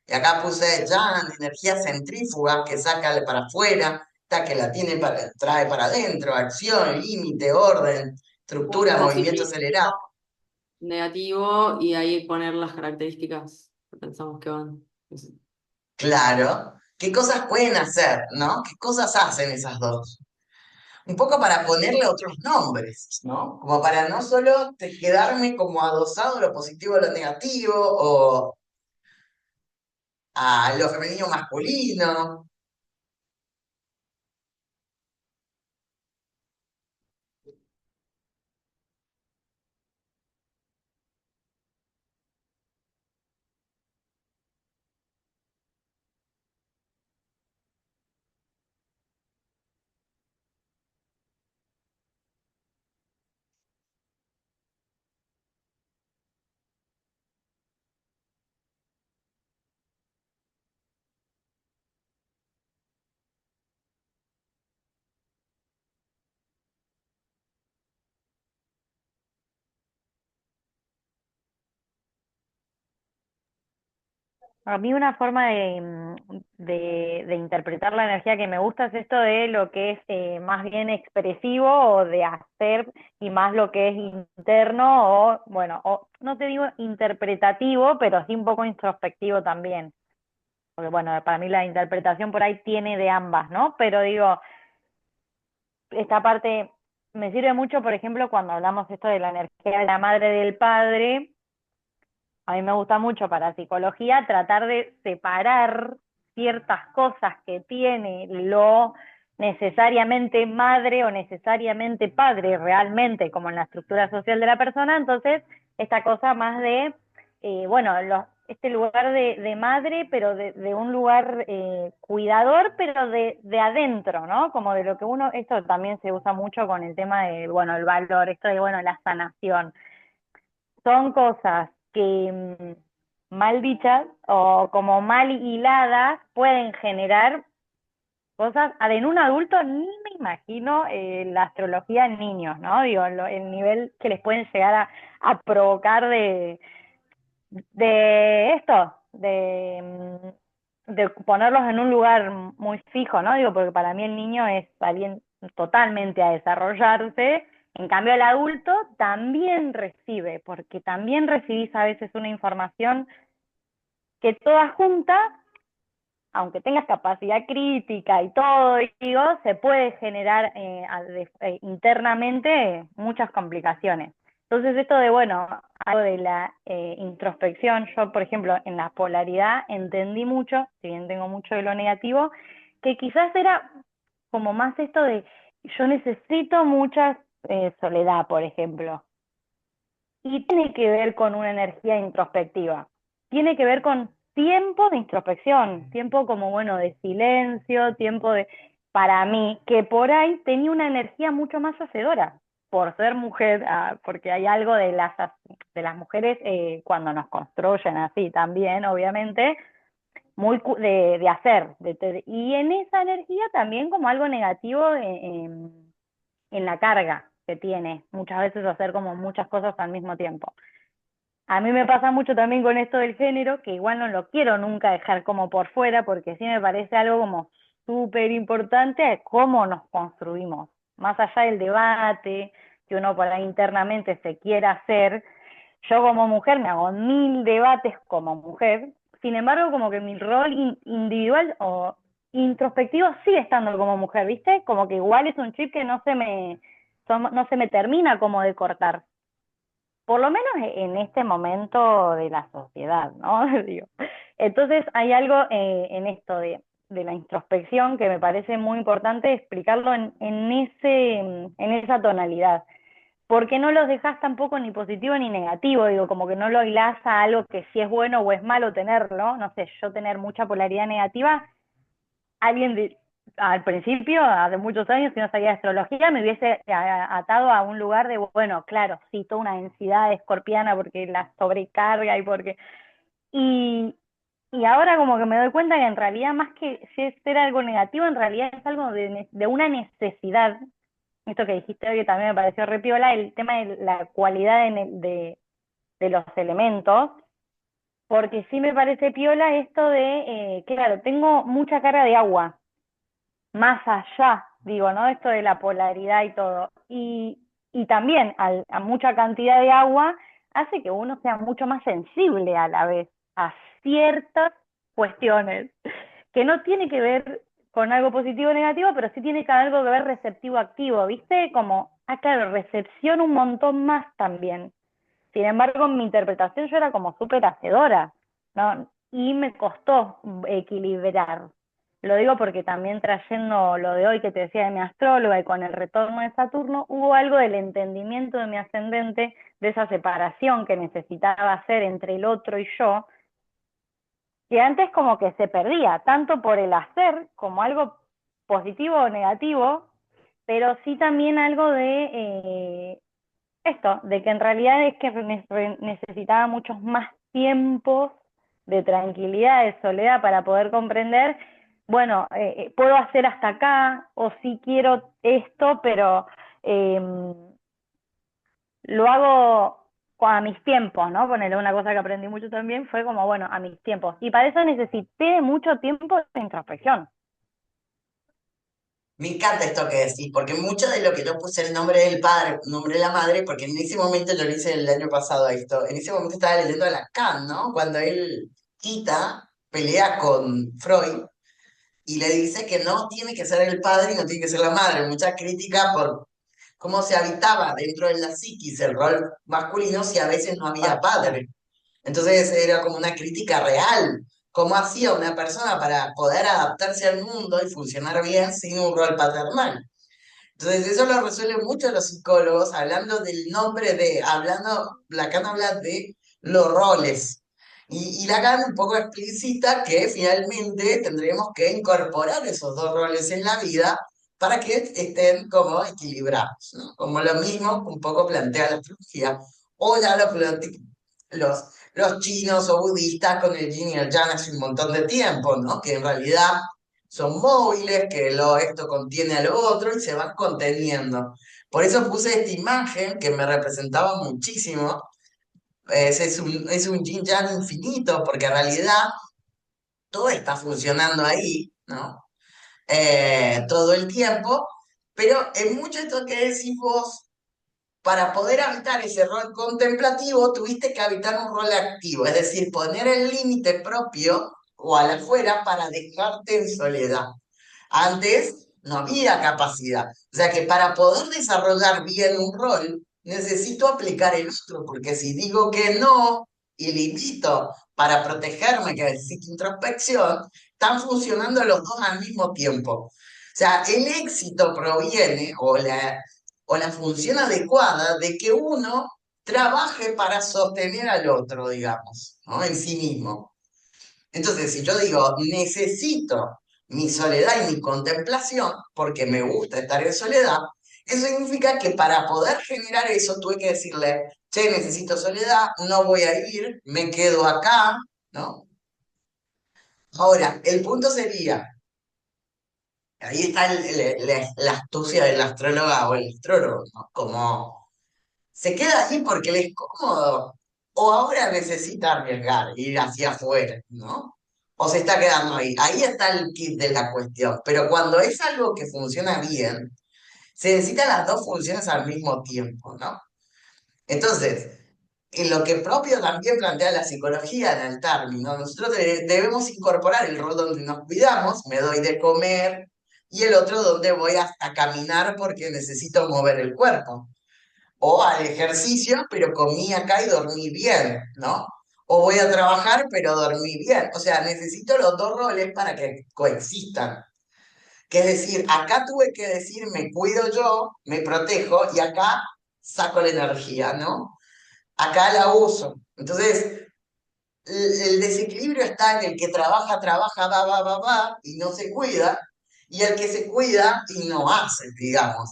Y acá puse Yang, energía centrífuga que saca para afuera, que la trae para adentro, acción, límite, orden, estructura, movimiento Positivo, acelerado. negativo y ahí poner las características que pensamos que van. Claro. ¿Qué cosas pueden hacer, no? ¿Qué cosas hacen esas dos? Un poco para ponerle otros nombres, ¿no? Como para no solo quedarme como adosado a lo positivo a lo negativo o a lo femenino masculino. A mí una forma de interpretar la energía que me gusta es esto de lo que es más bien expresivo o de hacer y más lo que es interno o, bueno, o, no te digo interpretativo, pero sí un poco introspectivo también. Porque bueno, para mí la interpretación por ahí tiene de ambas, ¿no? Pero digo, esta parte me sirve mucho, por ejemplo, cuando hablamos esto de la energía de la madre y del padre, a mí me gusta mucho para psicología tratar de separar ciertas cosas que tiene lo necesariamente madre o necesariamente padre realmente, como en la estructura social de la persona. Entonces esta cosa más de, bueno, este lugar de madre, pero de un lugar cuidador, pero de adentro, ¿no? Como de lo que uno, esto también se usa mucho con el tema de, bueno, el valor, esto de, bueno, la sanación. Son cosas que mal dichas o como mal hiladas pueden generar cosas, en un adulto ni me imagino la astrología en niños, ¿no? Digo, el nivel que les pueden llegar a provocar de esto, de ponerlos en un lugar muy fijo, ¿no? Digo, porque para mí el niño es alguien totalmente a desarrollarse, en cambio el adulto también recibe, porque también recibís a veces una información que toda junta, aunque tengas capacidad crítica y todo, digo, se puede generar internamente muchas complicaciones. Entonces esto de, bueno, algo de la introspección, yo por ejemplo en la polaridad entendí mucho, si bien tengo mucho de lo negativo, que quizás era como más esto de, yo necesito mucha soledad, por ejemplo, y tiene que ver con una energía introspectiva. Tiene que ver con tiempo de introspección, tiempo como, bueno, de silencio, tiempo de, para mí, que por ahí tenía una energía mucho más hacedora, por ser mujer, porque hay algo de las mujeres cuando nos construyen así también, obviamente, muy de hacer. Y en esa energía también como algo negativo en la carga que tiene, muchas veces hacer como muchas cosas al mismo tiempo. A mí me pasa mucho también con esto del género, que igual no lo quiero nunca dejar como por fuera, porque sí me parece algo como súper importante de cómo nos construimos, más allá del debate que uno por ahí internamente se quiera hacer. Yo como mujer me hago mil debates como mujer, sin embargo como que mi rol individual o introspectivo sigue estando como mujer, ¿viste? Como que igual es un chip que no se me termina como de cortar, por lo menos en este momento de la sociedad, ¿no? Digo. Entonces hay algo en esto de la introspección que me parece muy importante explicarlo en esa tonalidad, porque no los dejas tampoco ni positivo ni negativo, digo, como que no lo hilás a algo que si es bueno o es malo tenerlo, no sé, yo tener mucha polaridad negativa, alguien al principio, hace muchos años, si no sabía de astrología, me hubiese atado a un lugar de, bueno, claro, sí, toda una densidad escorpiana porque la sobrecarga y porque... Y, y ahora como que me doy cuenta que en realidad más que ser algo negativo, en realidad es algo de una necesidad. Esto que dijiste hoy que también me pareció re piola, el tema de la cualidad de los elementos, porque sí me parece piola esto de, claro, tengo mucha carga de agua, más allá, digo, ¿no? Esto de la polaridad y todo. Y también a mucha cantidad de agua hace que uno sea mucho más sensible a la vez a ciertas cuestiones, que no tiene que ver con algo positivo o negativo, pero sí tiene algo que ver receptivo-activo, ¿viste? Como, claro, recepción un montón más también. Sin embargo, en mi interpretación yo era como súper hacedora, ¿no? Y me costó equilibrar. Lo digo porque también trayendo lo de hoy que te decía de mi astróloga y con el retorno de Saturno, hubo algo del entendimiento de mi ascendente, de esa separación que necesitaba hacer entre el otro y yo, que antes como que se perdía, tanto por el hacer como algo positivo o negativo, pero sí también algo de esto, de que en realidad es que necesitaba muchos más tiempos de tranquilidad, de soledad para poder comprender, bueno, puedo hacer hasta acá, o sí quiero esto, pero eh, lo hago a mis tiempos, ¿no? Ponerle una cosa que aprendí mucho también fue como, bueno, a mis tiempos. Y para eso necesité mucho tiempo de introspección. Me encanta esto que decís, porque mucho de lo que yo puse el nombre del padre, el nombre de la madre, porque en ese momento yo lo hice el año pasado esto, en ese momento estaba leyendo a Lacan, ¿no? Cuando él quita, pelea con Freud y le dice que no tiene que ser el padre y no tiene que ser la madre. Mucha crítica por cómo se habitaba dentro de la psiquis el rol masculino si a veces no había padre. Entonces era como una crítica real. ¿Cómo hacía una persona para poder adaptarse al mundo y funcionar bien sin un rol paternal? Entonces, eso lo resuelven mucho los psicólogos hablando del nombre de, hablando, Lacan habla de los roles. Y Lacan un poco explicita que finalmente tendríamos que incorporar esos dos roles en la vida para que estén como equilibrados, ¿no? Como lo mismo un poco plantea la astrología. O ya los, los chinos o budistas con el yin y el yang hace un montón de tiempo, ¿no? Que en realidad son móviles, que esto contiene a lo otro y se van conteniendo. Por eso puse esta imagen que me representaba muchísimo. Es un yin yang infinito, porque en realidad todo está funcionando ahí, ¿no? Todo el tiempo, pero en mucho esto que decís vos, para poder habitar ese rol contemplativo, tuviste que habitar un rol activo, es decir, poner el límite propio o al afuera para dejarte en soledad. Antes no había capacidad. O sea que para poder desarrollar bien un rol, necesito aplicar el otro, porque si digo que no y limito para protegerme, que necesito introspección, están funcionando los dos al mismo tiempo. O sea, el éxito proviene, o la función adecuada, de que uno trabaje para sostener al otro, digamos, ¿no? En sí mismo. Entonces, si yo digo, necesito mi soledad y mi contemplación, porque me gusta estar en soledad, eso significa que para poder generar eso tuve que decirle, che, necesito soledad, no voy a ir, me quedo acá, ¿no? Ahora, el punto sería, ahí está la astucia del astróloga o el astrólogo, ¿no? Como se queda ahí porque le es cómodo, o ahora necesita arriesgar, ir hacia afuera, ¿no? O se está quedando ahí. Ahí está el kit de la cuestión. Pero cuando es algo que funciona bien, se necesitan las dos funciones al mismo tiempo, ¿no? Entonces, en lo que propio también plantea la psicología en el término, nosotros debemos incorporar el rol donde nos cuidamos, me doy de comer, y el otro donde voy a caminar porque necesito mover el cuerpo o al ejercicio, pero comí acá y dormí bien, ¿no? O voy a trabajar, pero dormí bien. O sea, necesito los dos roles para que coexistan. Que es decir, acá tuve que decir, me cuido yo, me protejo, y acá saco la energía, ¿no? Acá la uso. Entonces, el desequilibrio está en el que trabaja, trabaja, va, y no se cuida, y el que se cuida y no hace, digamos.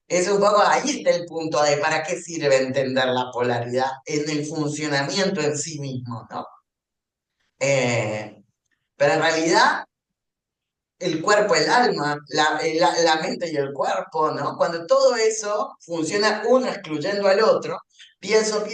Es un poco, ahí está el punto de para qué sirve entender la polaridad en el funcionamiento en sí mismo, ¿no? Eh, pero en realidad, el cuerpo, el alma, la mente y el cuerpo, ¿no? Cuando todo eso funciona uno excluyendo al otro, pienso,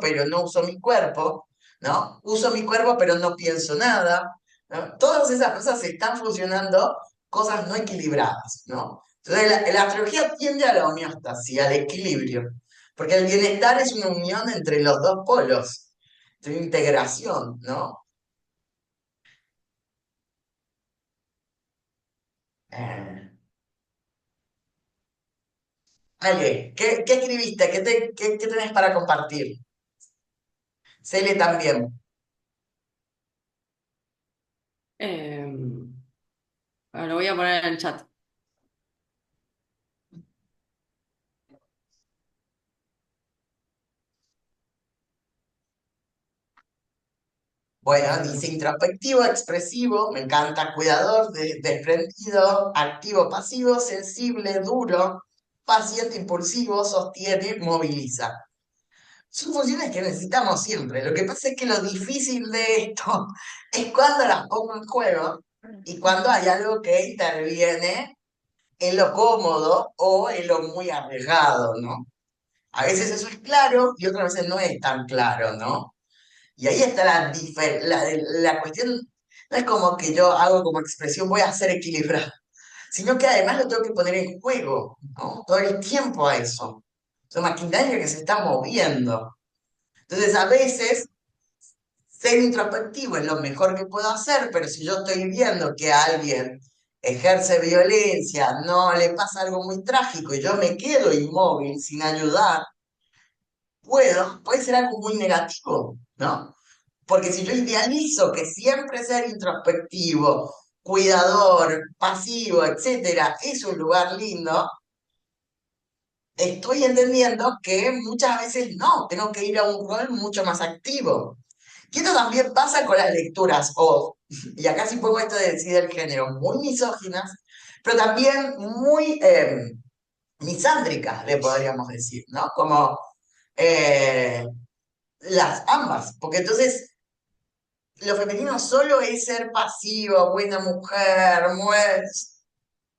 pero no uso mi cuerpo, ¿no? Uso mi cuerpo, pero no pienso nada, ¿no? Todas esas cosas están funcionando, cosas no equilibradas, ¿no? Entonces, la astrología tiende a la homeostasis, al equilibrio, porque el bienestar es una unión entre los dos polos, es una integración, ¿no? Eh, Ale, ¿qué escribiste? ¿Qué tenés para compartir? Cele también. Em, lo voy a poner en el chat. Bueno, dice introspectivo, expresivo, me encanta, cuidador, desprendido, activo, pasivo, sensible, duro, paciente, impulsivo, sostiene, moviliza. Son funciones que necesitamos siempre. Lo que pasa es que lo difícil de esto es cuando las pongo en juego y cuando hay algo que interviene en lo cómodo o en lo muy arriesgado, ¿no? A veces eso es claro y otras veces no es tan claro, ¿no? Y ahí está la cuestión, no es como que yo hago como expresión, voy a ser equilibrado, sino que además lo tengo que poner en juego, ¿no? Todo el tiempo a eso. Son maquinaria que se está moviendo. Entonces, a veces, ser introspectivo es lo mejor que puedo hacer, pero si yo estoy viendo que alguien ejerce violencia, no le pasa algo muy trágico y yo me quedo inmóvil sin ayudar, puede ser algo muy negativo, ¿no? Porque si yo idealizo que siempre ser introspectivo, cuidador, pasivo, etcétera, es un lugar lindo, estoy entendiendo que muchas veces no, tengo que ir a un rol mucho más activo. Y esto también pasa con las lecturas, y acá sí pongo esto de decir el género, muy misóginas, pero también muy misándricas, le podríamos decir, ¿no? Como eh, las ambas, porque entonces lo femenino solo es ser pasivo, buena mujer,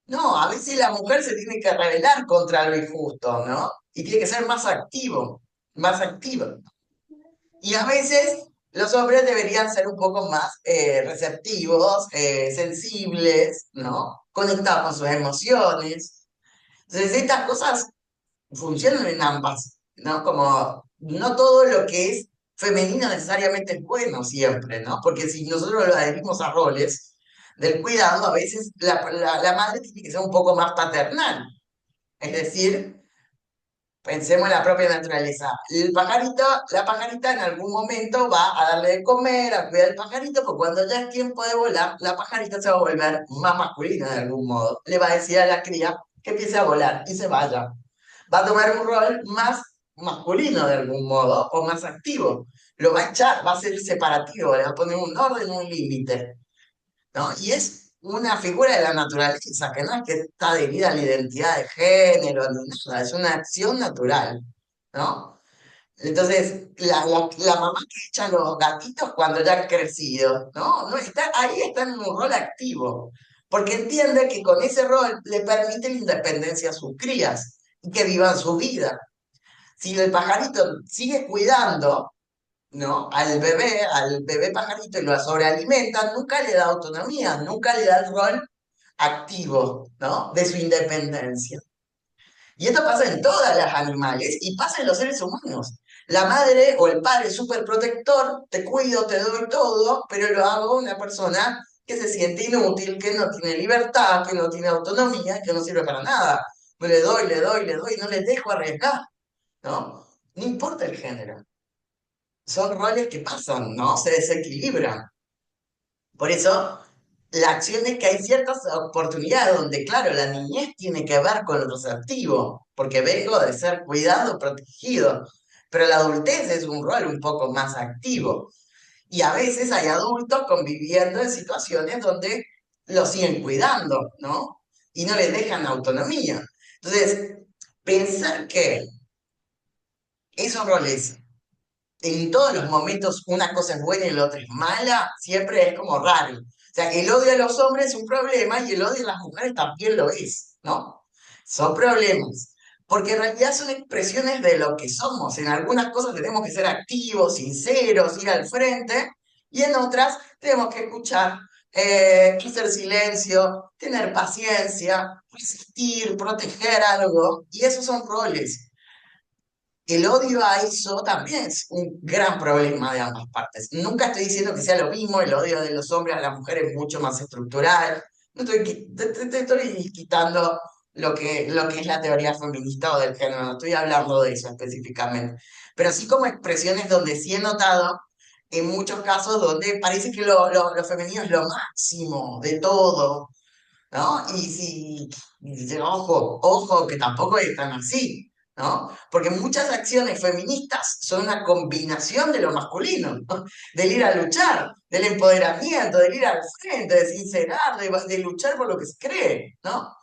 no, a veces la mujer se tiene que rebelar contra lo injusto, ¿no? Y tiene que ser más activo, más activa. Y a veces los hombres deberían ser un poco más receptivos, sensibles, ¿no? Conectados con sus emociones. Entonces, estas cosas funcionan en ambas, ¿no? Como no todo lo que es femenino necesariamente es bueno siempre, ¿no? Porque si nosotros lo adherimos a roles del cuidado, a veces la madre tiene que ser un poco más paternal. Es decir, pensemos en la propia naturaleza. El pajarito, la pajarita en algún momento va a darle de comer, a cuidar al pajarito, porque cuando ya es tiempo de volar, la pajarita se va a volver más masculina de algún modo. Le va a decir a la cría que empiece a volar y se vaya. Va a tomar un rol más masculino de algún modo, o más activo. Lo va a echar, va a ser separativo, le va a poner un orden, un límite, ¿no? Y es una figura de la naturaleza, que no es que está adherida a la identidad de género, ni nada, es una acción natural, ¿no? Entonces, la mamá que echa a los gatitos cuando ya han crecido, ¿no? No está, ahí está en un rol activo, porque entiende que con ese rol le permite la independencia a sus crías y que vivan su vida. Si el pajarito sigue cuidando, ¿no? Al bebé pajarito y lo sobrealimenta, nunca le da autonomía, nunca le da el rol activo, ¿no? De su independencia. Y esto pasa en todas las animales y pasa en los seres humanos. La madre o el padre súper protector, te cuido, te doy todo, pero lo hago una persona que se siente inútil, que no tiene libertad, que no tiene autonomía, que no sirve para nada. Le doy, le doy, le doy, no les dejo arriesgar, ¿no? No importa el género. Son roles que pasan, ¿no? Se desequilibran. Por eso, la acción es que hay ciertas oportunidades donde, claro, la niñez tiene que ver con lo receptivo, porque vengo de ser cuidado, protegido, pero la adultez es un rol un poco más activo. Y a veces hay adultos conviviendo en situaciones donde los siguen cuidando, ¿no? Y no les dejan autonomía. Entonces, pensar que esos roles en todos los momentos una cosa es buena y la otra es mala, siempre es como raro. O sea, el odio a los hombres es un problema y el odio a las mujeres también lo es, ¿no? Son problemas. Porque en realidad son expresiones de lo que somos. En algunas cosas tenemos que ser activos, sinceros, ir al frente, y en otras tenemos que escuchar, hacer silencio, tener paciencia, resistir, proteger algo, y esos son roles. El odio a eso también es un gran problema de ambas partes. Nunca estoy diciendo que sea lo mismo, el odio de los hombres a las mujeres es mucho más estructural. No estoy, te estoy quitando lo que es la teoría feminista o del género, no estoy hablando de eso específicamente. Pero sí como expresiones donde sí he notado, en muchos casos, donde parece que lo femenino es lo máximo de todo, ¿no? Ojo, ojo, que tampoco es tan así, ¿no? Porque muchas acciones feministas son una combinación de lo masculino, ¿no? Del ir a luchar, del empoderamiento, del ir al frente, de sincerar, de luchar por lo que se cree, ¿no?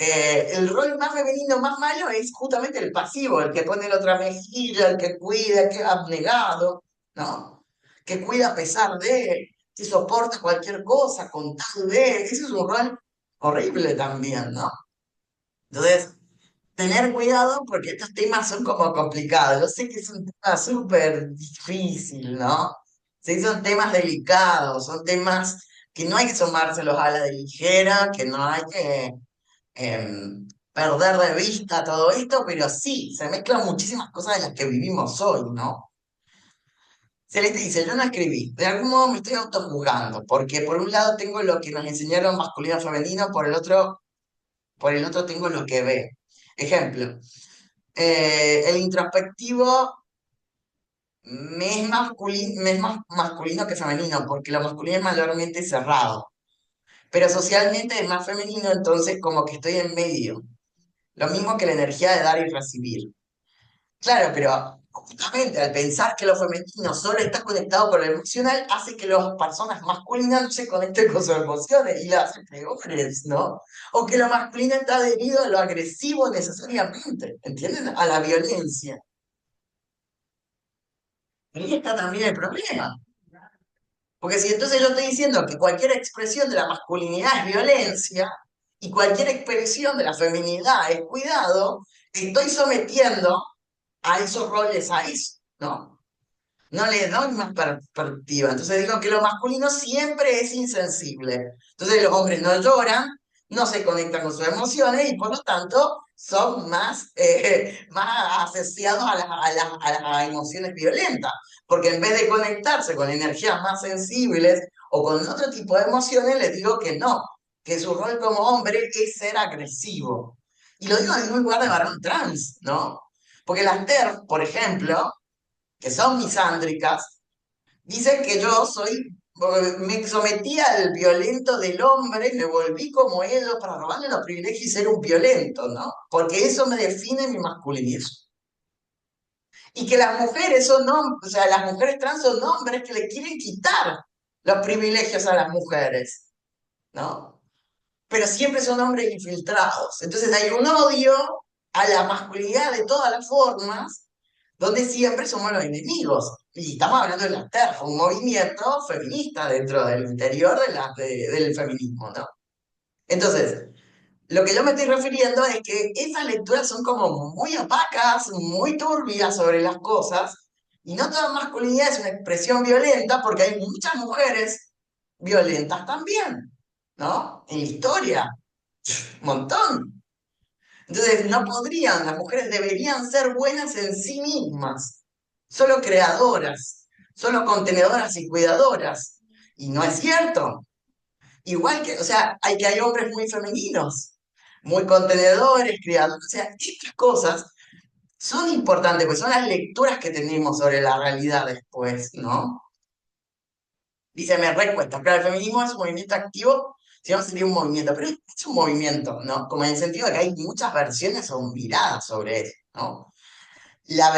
El rol más femenino, más malo, es justamente el pasivo, el que pone la otra mejilla, el que cuida, el que es abnegado, ¿no? Que cuida a pesar de, que soporta cualquier cosa con tal de. Ese es un rol horrible también, ¿no? Entonces, tener cuidado porque estos temas son como complicados. Yo sé que es un tema súper difícil, ¿no? Sí, son temas delicados, son temas que no hay que tomárselos a la de ligera, que no hay que perder de vista todo esto, pero sí, se mezclan muchísimas cosas de las que vivimos hoy, ¿no? Celeste dice, yo no escribí, de algún modo me estoy autojuzgando, porque por un lado tengo lo que nos enseñaron masculino femenino, por el otro tengo lo que ve. Ejemplo, el introspectivo me es más masculino que femenino, porque lo masculino es mayormente cerrado, pero socialmente es más femenino, entonces como que estoy en medio. Lo mismo que la energía de dar y recibir. Claro, pero justamente al pensar que lo femenino solo está conectado con lo emocional, hace que las personas masculinas no se conecten con sus emociones y las hacen peores, ¿no? O que lo masculino está adherido a lo agresivo necesariamente, ¿entienden? A la violencia. Y ahí está también el problema. Porque si entonces yo estoy diciendo que cualquier expresión de la masculinidad es violencia y cualquier expresión de la feminidad es cuidado, estoy sometiendo a esos roles a eso, ¿no? No le doy más perspectiva. Entonces digo que lo masculino siempre es insensible. Entonces los hombres no lloran, no se conectan con sus emociones y por lo tanto son más asociados a las emociones violentas. Porque en vez de conectarse con energías más sensibles o con otro tipo de emociones, les digo que no, que su rol como hombre es ser agresivo. Y lo digo en un lugar de varón trans, ¿no? Porque las TERF, por ejemplo, que son misándricas, dicen que yo me sometí al violento del hombre, me volví como ellos para robarle los privilegios y ser un violento, ¿no? Porque eso me define mi masculinidad. Y que las mujeres o sea, las mujeres trans son hombres que le quieren quitar los privilegios a las mujeres, ¿no? Pero siempre son hombres infiltrados. Entonces hay un odio a la masculinidad de todas las formas donde siempre somos los enemigos. Y estamos hablando de la TERF, un movimiento feminista dentro del interior del feminismo, ¿no? Entonces, lo que yo me estoy refiriendo es que esas lecturas son como muy opacas, muy turbias sobre las cosas, y no toda masculinidad es una expresión violenta, porque hay muchas mujeres violentas también, ¿no? En la historia, un montón. Entonces, no podrían, las mujeres deberían ser buenas en sí mismas, solo creadoras, solo contenedoras y cuidadoras. Y no es cierto. Igual que, o sea, hay hombres muy femeninos, muy contenedores, criadores, o sea, estas cosas son importantes, pues son las lecturas que tenemos sobre la realidad después, ¿no? Dice, me recuesta, claro, el feminismo es un movimiento activo, si no sería un movimiento, pero es un movimiento, ¿no? Como en el sentido de que hay muchas versiones o miradas sobre eso, ¿no? La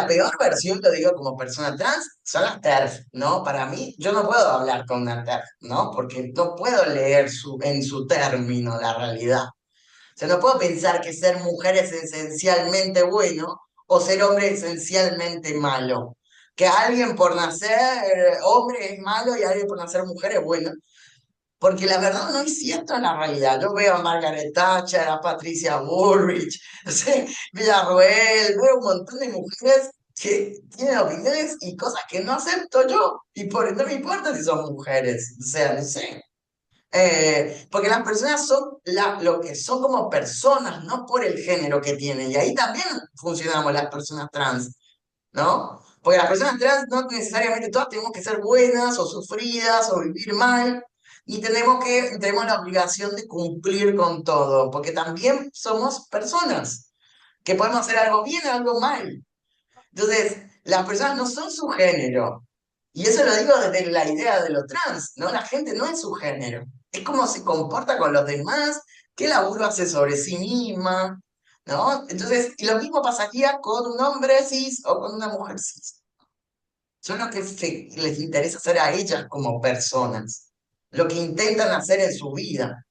peor versión, lo digo como persona trans, son las TERF, ¿no? Para mí, yo no puedo hablar con una TERF, ¿no? Porque no puedo leer en su término la realidad. O sea, no puedo pensar que ser mujer es esencialmente bueno o ser hombre esencialmente malo. Que alguien por nacer hombre es malo y alguien por nacer mujer es bueno. Porque la verdad no es cierto en la realidad. Yo veo a Margaret Thatcher, a Patricia Bullrich, no sé, Villarroel, veo un montón de mujeres que tienen opiniones y cosas que no acepto yo. Y no me importa si son mujeres. O sea, no sé. Porque las personas son lo que son como personas, no por el género que tienen. Y ahí también funcionamos las personas trans, ¿no? Porque las personas trans no necesariamente todas tenemos que ser buenas o sufridas o vivir mal, y tenemos la obligación de cumplir con todo, porque también somos personas, que podemos hacer algo bien o algo mal. Entonces, las personas no son su género. Y eso lo digo desde la idea de lo trans, ¿no? La gente no es su género. Es cómo se comporta con los demás, qué laburo hace sobre sí misma, ¿no? Entonces, y lo mismo pasaría con un hombre cis o con una mujer cis. Son lo que les interesa hacer a ellas como personas, lo que intentan hacer en su vida.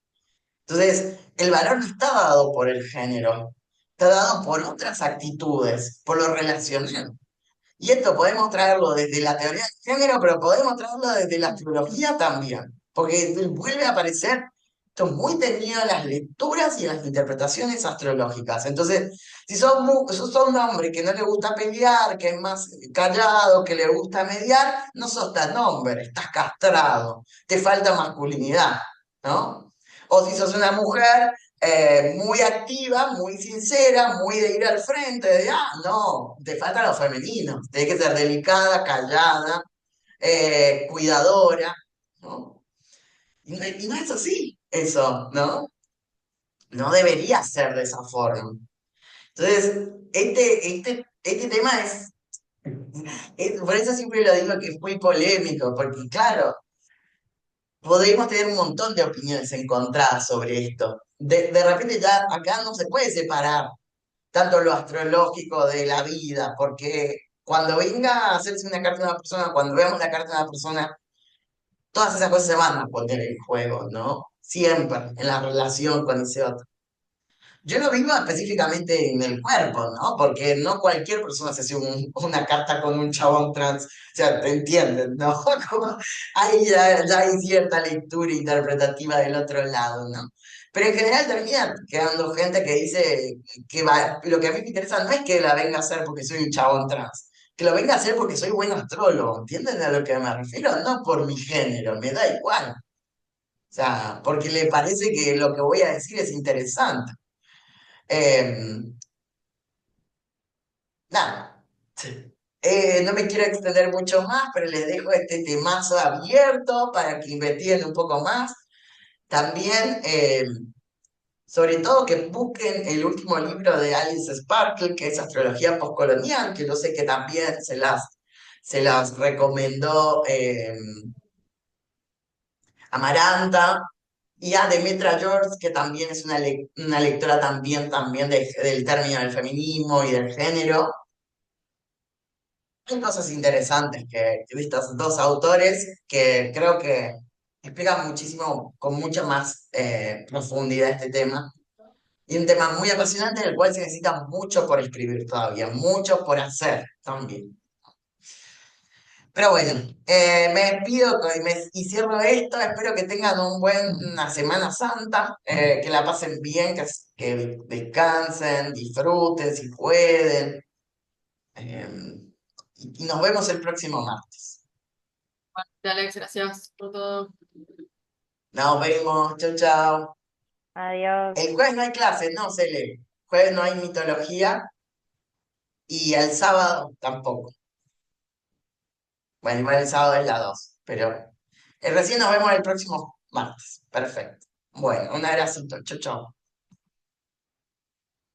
Entonces, el valor no está dado por el género, está dado por otras actitudes, por lo relacional. Y esto podemos traerlo desde la teoría del género, pero podemos traerlo desde la astrología también, porque vuelve a aparecer esto muy tenido en las lecturas y en las interpretaciones astrológicas. Entonces, si sos un hombre que no le gusta pelear, que es más callado, que le gusta mediar, no sos tan hombre, estás castrado, te falta masculinidad, ¿no? O si sos una mujer muy activa, muy sincera, muy de ir al frente, no, te falta lo femenino, tienes que ser delicada, callada, cuidadora, ¿no? Y no es así, eso, ¿no? No debería ser de esa forma. Entonces, este tema Por eso siempre lo digo que es muy polémico, porque claro, podemos tener un montón de opiniones encontradas sobre esto. De repente ya acá no se puede separar tanto lo astrológico de la vida, porque cuando venga a hacerse una carta de una persona, cuando veamos la carta de una persona, todas esas cosas se van a poner en juego, ¿no? Siempre en la relación con ese otro. Yo lo vivo específicamente en el cuerpo, ¿no? Porque no cualquier persona se hace una carta con un chabón trans, o sea, te entienden, ¿no? Como ahí ya hay cierta lectura interpretativa del otro lado, ¿no? Pero en general termina quedando gente que dice que lo que a mí me interesa no es que la venga a hacer porque soy un chabón trans, que lo venga a hacer porque soy buen astrólogo, ¿entienden a lo que me refiero? No por mi género, me da igual. O sea, porque le parece que lo que voy a decir es interesante. Em, Nada, no me quiero extender mucho más, pero les dejo este temazo abierto para que investiguen un poco más. También, sobre todo, que busquen el último libro de Alice Sparkle, que es Astrología Postcolonial, que yo sé que también se las recomendó Amaranta. Y a Demetra George, que también es una lectora también del término del feminismo y del género. Hay cosas interesantes que de estos dos autores que creo que explican muchísimo, con mucha más profundidad este tema. Y un tema muy apasionante del cual se necesita mucho por escribir todavía, mucho por hacer también. Pero bueno, me despido y cierro esto. Espero que tengan una Semana Santa, que la pasen bien, que descansen, disfruten si pueden. eh, y nos vemos el próximo martes. Alex, gracias por todo. Nos vemos, chau, chau. Adiós. El jueves no hay clases, no, Cele. Jueves no hay mitología y el sábado tampoco. Bueno, igual el sábado es la 2 pero recién nos vemos el próximo martes. Perfecto. Bueno, un abracito, chau, chau.